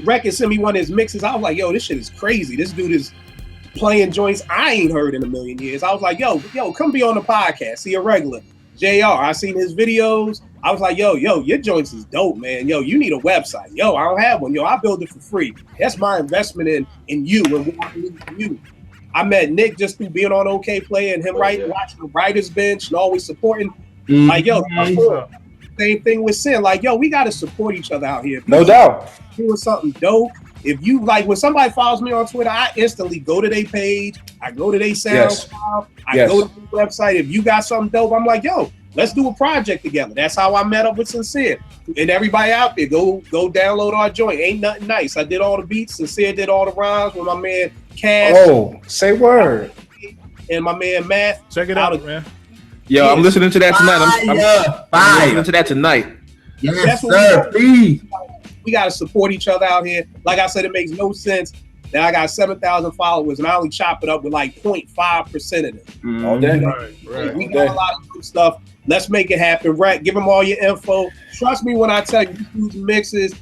[SPEAKER 3] Rec sent me one of his mixes. I was like, yo, this shit is crazy. This dude is playing joints I ain't heard in a million years. I was like, yo, come be on the podcast. See a regular. JR, I seen his videos. I was like, yo, your joints is dope, man. Yo, you need a website. Yo, I don't have one. Yo, I build it for free. That's my investment in you and what I believe in you. I met Nick just through being on OK Player and him watching the writer's bench and always supporting.
[SPEAKER 4] Mm-hmm.
[SPEAKER 3] Like, same thing with Sin. Like, we got to support each other out here.
[SPEAKER 1] No doubt.
[SPEAKER 3] Doing something dope. If you when somebody follows me on Twitter, I instantly go to their page. I go to their SoundCloud. I go to the website. If you got something dope, I'm like, yo, let's do a project together. That's how I met up with Sincere. And everybody out there, go download our joint. Ain't nothing nice. I did all the beats. Sincere did all the rhymes with my man Cass.
[SPEAKER 1] Oh, say word.
[SPEAKER 3] And my man Matt.
[SPEAKER 6] Check it out, man.
[SPEAKER 1] Yo, I'm listening to that tonight. I'm listening to that tonight.
[SPEAKER 4] Yes, sir.
[SPEAKER 3] We got to support each other out here. Like I said, it makes no sense that I got 7,000 followers and I only chop it up with like 0.5% of them.
[SPEAKER 1] All day.
[SPEAKER 6] Right.
[SPEAKER 3] We got a lot of good stuff. Let's make it happen. Right. Give them all your info. Trust me when I tell you, these mixes.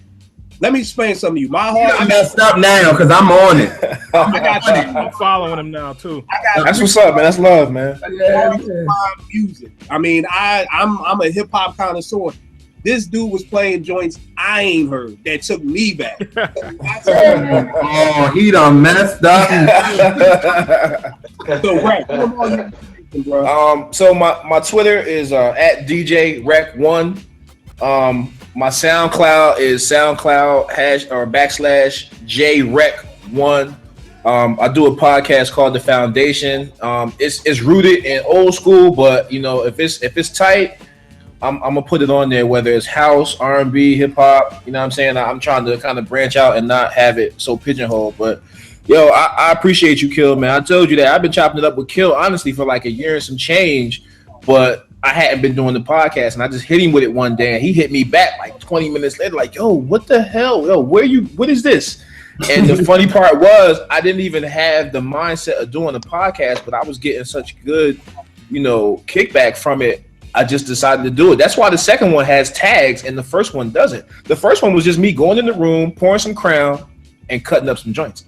[SPEAKER 3] Let me explain something to you. My heart.
[SPEAKER 4] I messed up now because I'm on it.
[SPEAKER 3] I got you.
[SPEAKER 6] I'm following him now too.
[SPEAKER 1] That's what's up, man. That's love, man.
[SPEAKER 3] Music. I mean, I'm a hip hop connoisseur. This dude was playing joints I ain't heard that took me back.
[SPEAKER 4] Oh, he done messed up.
[SPEAKER 3] So, right.
[SPEAKER 1] So my Twitter is at DJ Rec1. My SoundCloud is SoundCloud /JRec1. I do a podcast called The Foundation. It's rooted in old school, but if it's tight, I'm gonna put it on there, whether it's house, R&B, hip hop. You know what I'm saying? I'm trying to kind of branch out and not have it so pigeonholed. But yo, I appreciate you, Kill, man. I told you that I've been chopping it up with Kill honestly for like a year and some change, but I hadn't been doing the podcast, and I just hit him with it one day, and he hit me back like 20 minutes later, like, yo, what the hell? Yo, what is this? And the funny part was I didn't even have the mindset of doing a podcast, but I was getting such good, kickback from it. I just decided to do it. That's why the second one has tags and the first one doesn't. The first one was just me going in the room, pouring some Crown, and cutting up some joints.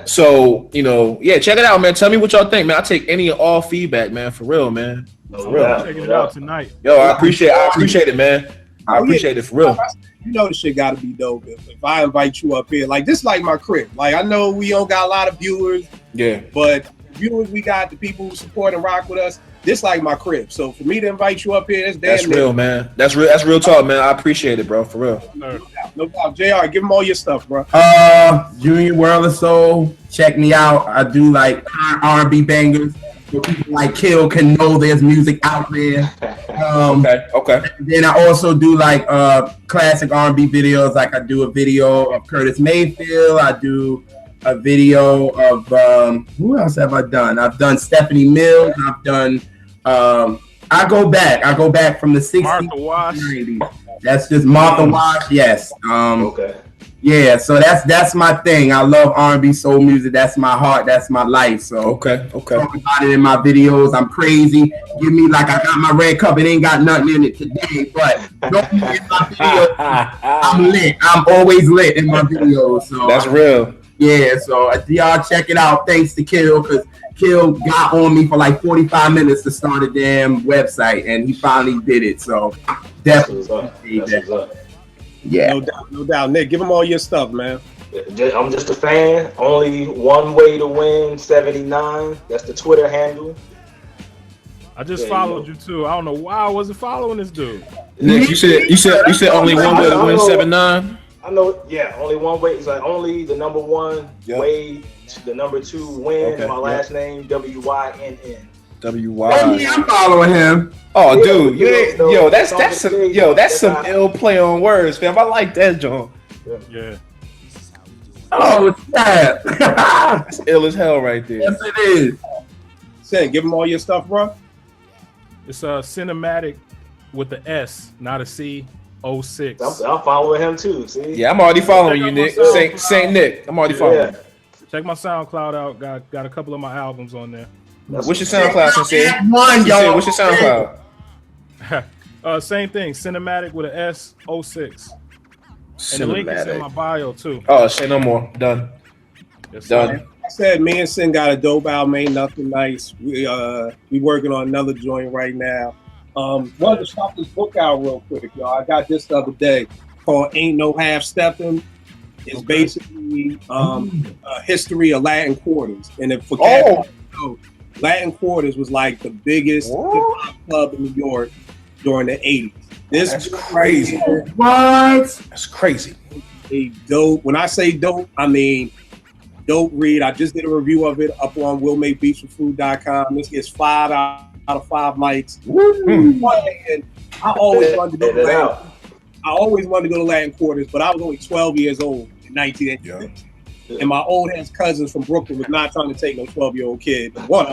[SPEAKER 1] So, yeah, check it out, man. Tell me what y'all think, man. I take any and all feedback, man, for real, man. For real.
[SPEAKER 6] Checking it out tonight.
[SPEAKER 1] Yo, I appreciate it, man. I appreciate it for real.
[SPEAKER 3] You know the shit gotta be dope if I invite you up here. Like, this is like my crib. Like, I know we don't got a lot of viewers.
[SPEAKER 1] Yeah.
[SPEAKER 3] But the viewers we got, the people who support and rock with us, this like my crib. So for me to invite you up here, that's
[SPEAKER 1] real, man. That's real talk, man. I appreciate it, bro. For real.
[SPEAKER 3] No doubt. JR, give them all your stuff, bro.
[SPEAKER 4] Junior World of Soul. Check me out. I do like R&B bangers. So people like Kill can know there's music out there.
[SPEAKER 1] Okay.
[SPEAKER 4] Then I also do like classic R&B videos. Like I do a video of Curtis Mayfield. I do a video of who else have I done? I've done Stephanie Mills. I've done I go back from the 60s.
[SPEAKER 6] Martha Wash.
[SPEAKER 4] 90s. That's just Martha Wash. Yes.
[SPEAKER 5] Okay.
[SPEAKER 4] Yeah, so that's my thing. I love R&B soul music. That's my heart. That's my life. So
[SPEAKER 1] okay.
[SPEAKER 4] Talk about it in my videos. I'm crazy. Give me like I got my red cup. It ain't got nothing in it today, but don't in my videos. I'm lit. I'm always lit in my videos. So
[SPEAKER 1] that's real.
[SPEAKER 4] Yeah. So y'all check it out. Thanks to Kill, because Kill got on me for like 45 minutes to start a damn website, and he finally did it. So definitely. Yeah.
[SPEAKER 3] No doubt. Nick, give them all your stuff, man.
[SPEAKER 5] I'm just a fan. Only one way to win 79. That's the Twitter handle.
[SPEAKER 6] I just followed you too. I don't know why I wasn't following this dude.
[SPEAKER 1] Nick, you said only one way to win 79.
[SPEAKER 5] I know. Yeah, only one way. It's like only the number one way. The number two win.
[SPEAKER 1] Okay,
[SPEAKER 5] my last name WYNN.
[SPEAKER 1] WY.
[SPEAKER 4] Yeah, I'm following him.
[SPEAKER 1] Oh, dude, that's some ill play on words, fam. I like that, John.
[SPEAKER 6] Yeah.
[SPEAKER 4] Oh, what's that?
[SPEAKER 1] That's ill as hell right there.
[SPEAKER 4] Yes, it is.
[SPEAKER 3] Say, give them all your stuff, bro.
[SPEAKER 6] It's a cinematic with the S, not a C. 06.
[SPEAKER 5] I'm following him too. See?
[SPEAKER 1] Yeah, I'm already following you, Nick. Saint Nick. I'm already following you.
[SPEAKER 6] Check my SoundCloud out. Got a couple of my albums on there.
[SPEAKER 1] What's your SoundCloud, Sincere?
[SPEAKER 4] What's
[SPEAKER 1] your SoundCloud?
[SPEAKER 6] Same thing. Cinematic with an S. 06. And the link is in my bio too.
[SPEAKER 1] Oh, say no more. Done.
[SPEAKER 6] Yes,
[SPEAKER 1] Done.
[SPEAKER 6] Sir.
[SPEAKER 3] I said me and Sin got a dope album, Ain't Nothing Nice. We working on another joint right now. Wanted to stop this book out real quick, y'all. I got this the other day called Ain't No Half Stepping. It's basically a history of Latin Quarters. And if for Latin Quarters was like the biggest hip-hop club in New York during the 80s.
[SPEAKER 1] That's crazy.
[SPEAKER 4] What?
[SPEAKER 1] That's crazy.
[SPEAKER 3] A dope. When I say dope, I mean dope read. I just did a review of it up on willmakebeatswithfood.com. This gets 5 out of 5 mics. And I always wanted to go to Latin Quarters, but I was only 12 years old in 1986. Yeah. And my old ass cousins from Brooklyn was not trying to take no 12-year-old kid. One,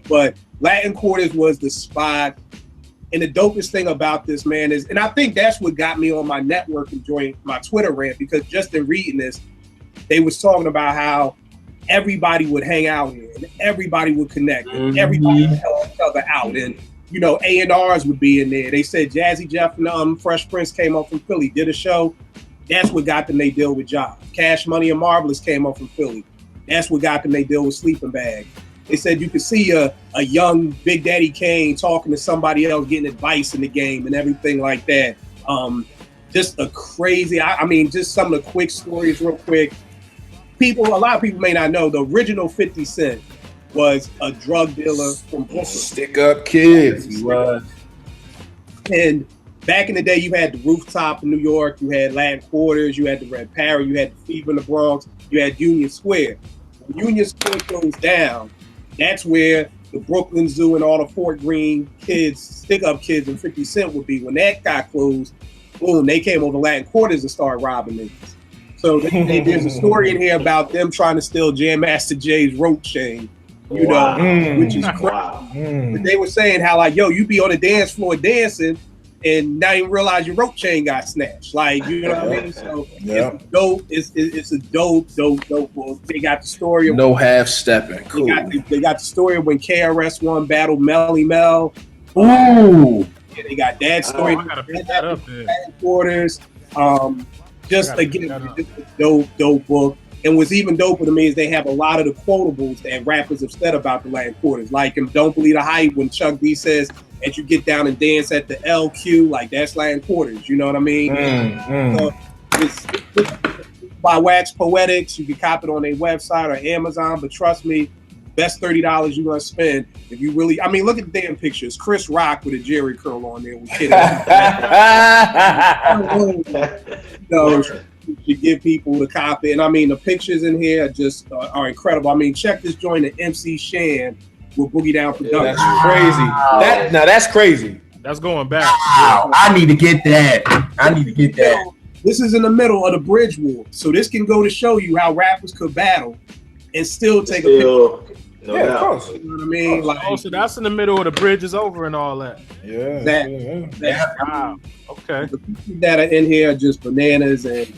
[SPEAKER 3] but Latin Quarters was the spot. And the dopest thing about this, man, is, and I think that's what got me on my network and joined my Twitter rant, because just in reading this, they was talking about how everybody would hang out here and everybody would connect and everybody would help each other out. And, you know, A&Rs would be in there. They said Jazzy Jeff and Fresh Prince came up from Philly, did a show. That's what got them they deal with Job. Cash Money and Marvelous came up from Philly. That's what got them they deal with Sleeping Bag. They said you could see a young Big Daddy Kane talking to somebody else, getting advice in the game and everything like that. Just a crazy, I mean, just some of the quick stories real quick. A lot of people may not know, the original 50 Cent was a drug dealer from Brooklyn.
[SPEAKER 1] Stick up kids. He was.
[SPEAKER 3] And back in the day, you had the Rooftop in New York, you had Latin Quarters, you had the Red Parrot, you had the Fever in the Bronx, you had Union Square. When Union Square goes down, that's where the Brooklyn Zoo and all the Fort Greene kids, stick-up kids, and 50 Cent would be. When that got closed, boom, they came over Latin Quarters and started robbing niggas. So there's a story in here about them trying to steal Jam Master Jay's rope chain, you know, which is crazy. But they were saying how, like, yo, you be on the dance floor dancing, and now you realize your rope chain got snatched. Like, you know what I mean? So it's dope. It's a dope book. They got the story of
[SPEAKER 1] no half stepping. Cool.
[SPEAKER 3] They got the story of when KRS-One battled Melly Mel.
[SPEAKER 4] Ooh.
[SPEAKER 3] Yeah, they got that story.
[SPEAKER 6] I gotta pick that up there.
[SPEAKER 3] Quarters. Just again, just a dope book. And what's even doper to me is they have a lot of the quotables that rappers have said about the Latin Quarters. Like in Don't Believe the Hype, when Chuck D says, as you get down and dance at the LQ, like that's Latin Quarters. You know what I mean? So it's by Wax Poetics. You can cop it on their website or Amazon. But trust me, best $30 you're gonna spend if you really. I mean, look at the damn pictures. Chris Rock with a Jerry curl on there with Kid. You give people the copy, and I mean the pictures in here just are incredible. I mean, check this joint at MC Shan with Boogie Down Productions.
[SPEAKER 1] That's crazy. That's crazy.
[SPEAKER 6] That's going back.
[SPEAKER 4] Wow, I need to get that.
[SPEAKER 3] This is in the middle of the Bridge War, so this can go to show you how rappers could battle and still take a picture.
[SPEAKER 5] No
[SPEAKER 1] Yeah,
[SPEAKER 5] doubt.
[SPEAKER 1] of course.
[SPEAKER 3] You know what I mean? Like,
[SPEAKER 6] Oh, so that's in the middle of the bridge is over and all that.
[SPEAKER 1] Yeah.
[SPEAKER 3] that
[SPEAKER 6] Wow. Okay.
[SPEAKER 3] the pieces that are in here are just bananas, and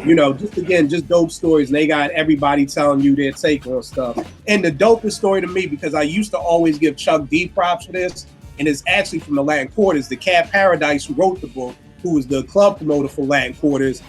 [SPEAKER 3] you know, just dope stories. And they got everybody telling you their take on stuff. And the dopest story to me, because I used to always give Chuck D props for this, and it's actually from the Latin Quarters. The Cat Paradise, who wrote the book, who was the club promoter for Latin Quarters,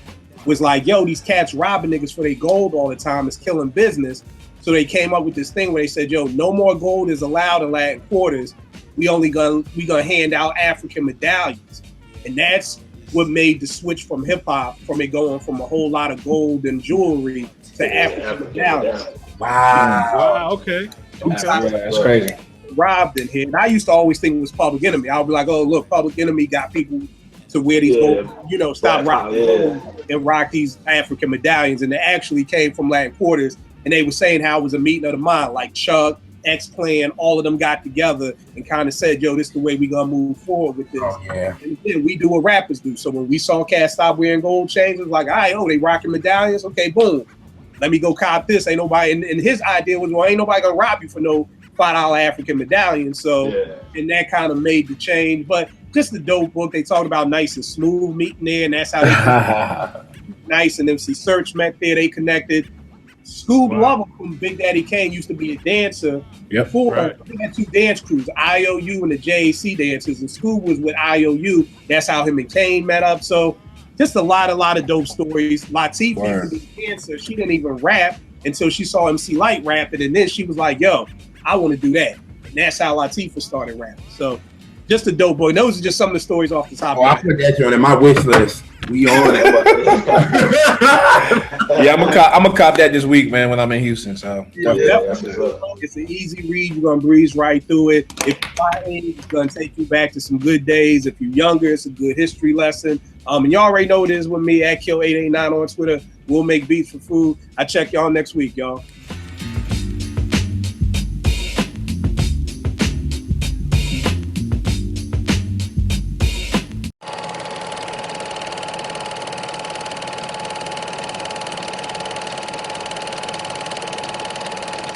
[SPEAKER 3] was like, yo, these cats robbing niggas for their gold all the time. It's killing business. So they came up with this thing where they said, yo, no more gold is allowed in Latin Quarters. We gonna hand out African medallions. And that's what made the switch from hip hop, from it going from a whole lot of gold and jewelry to African medallions.
[SPEAKER 6] Wow. Okay.
[SPEAKER 1] That's crazy.
[SPEAKER 3] Robbed in here. And I used to always think it was Public Enemy. I would be like, oh, look, Public Enemy got people to wear these gold, stop rocking gold and rock these African medallions. And it actually came from Latin Quarters. And they were saying how it was a meeting of the mind, like Chuck, X-Clan, all of them got together and kind of said, yo, this is the way we gonna move forward with this.
[SPEAKER 4] Oh, yeah.
[SPEAKER 3] And then we do what rappers do. So when we saw cats stop wearing gold chains, it was like, all right, they rocking medallions. Okay, boom. Let me go cop this. Ain't nobody, and his idea was, well, ain't nobody gonna rob you for no $5 African medallion. So, and that kind of made the change. But just the dope book. They talked about Nice and Smooth meeting there, and that's how they Nice and MC Search met there. They connected. Scoob Lover from Big Daddy Kane used to be a dancer.
[SPEAKER 1] Yep.
[SPEAKER 3] He had two dance crews, IOU and the JAC dancers, and Scoob was with IOU. That's how him and Kane met up. So just a lot of dope stories. Latifah, was a dancer, she didn't even rap until she saw MC Lyte rapping, and then she was like, yo, I want to do that. And that's how Latifah started rapping. So just a dope boy. Those are just some of the stories off the top of my head.
[SPEAKER 4] I put that joint in my wish list. We on it.
[SPEAKER 1] Yeah, I'm gonna cop that this week, man, when I'm in Houston. So
[SPEAKER 3] It's an easy read. You're gonna breeze right through it. If you're my age, it's gonna take you back to some good days. If you're younger, it's a good history lesson. And you already know what it is with me at Kill889 on Twitter. We'll make beats for food. I check y'all next week, y'all.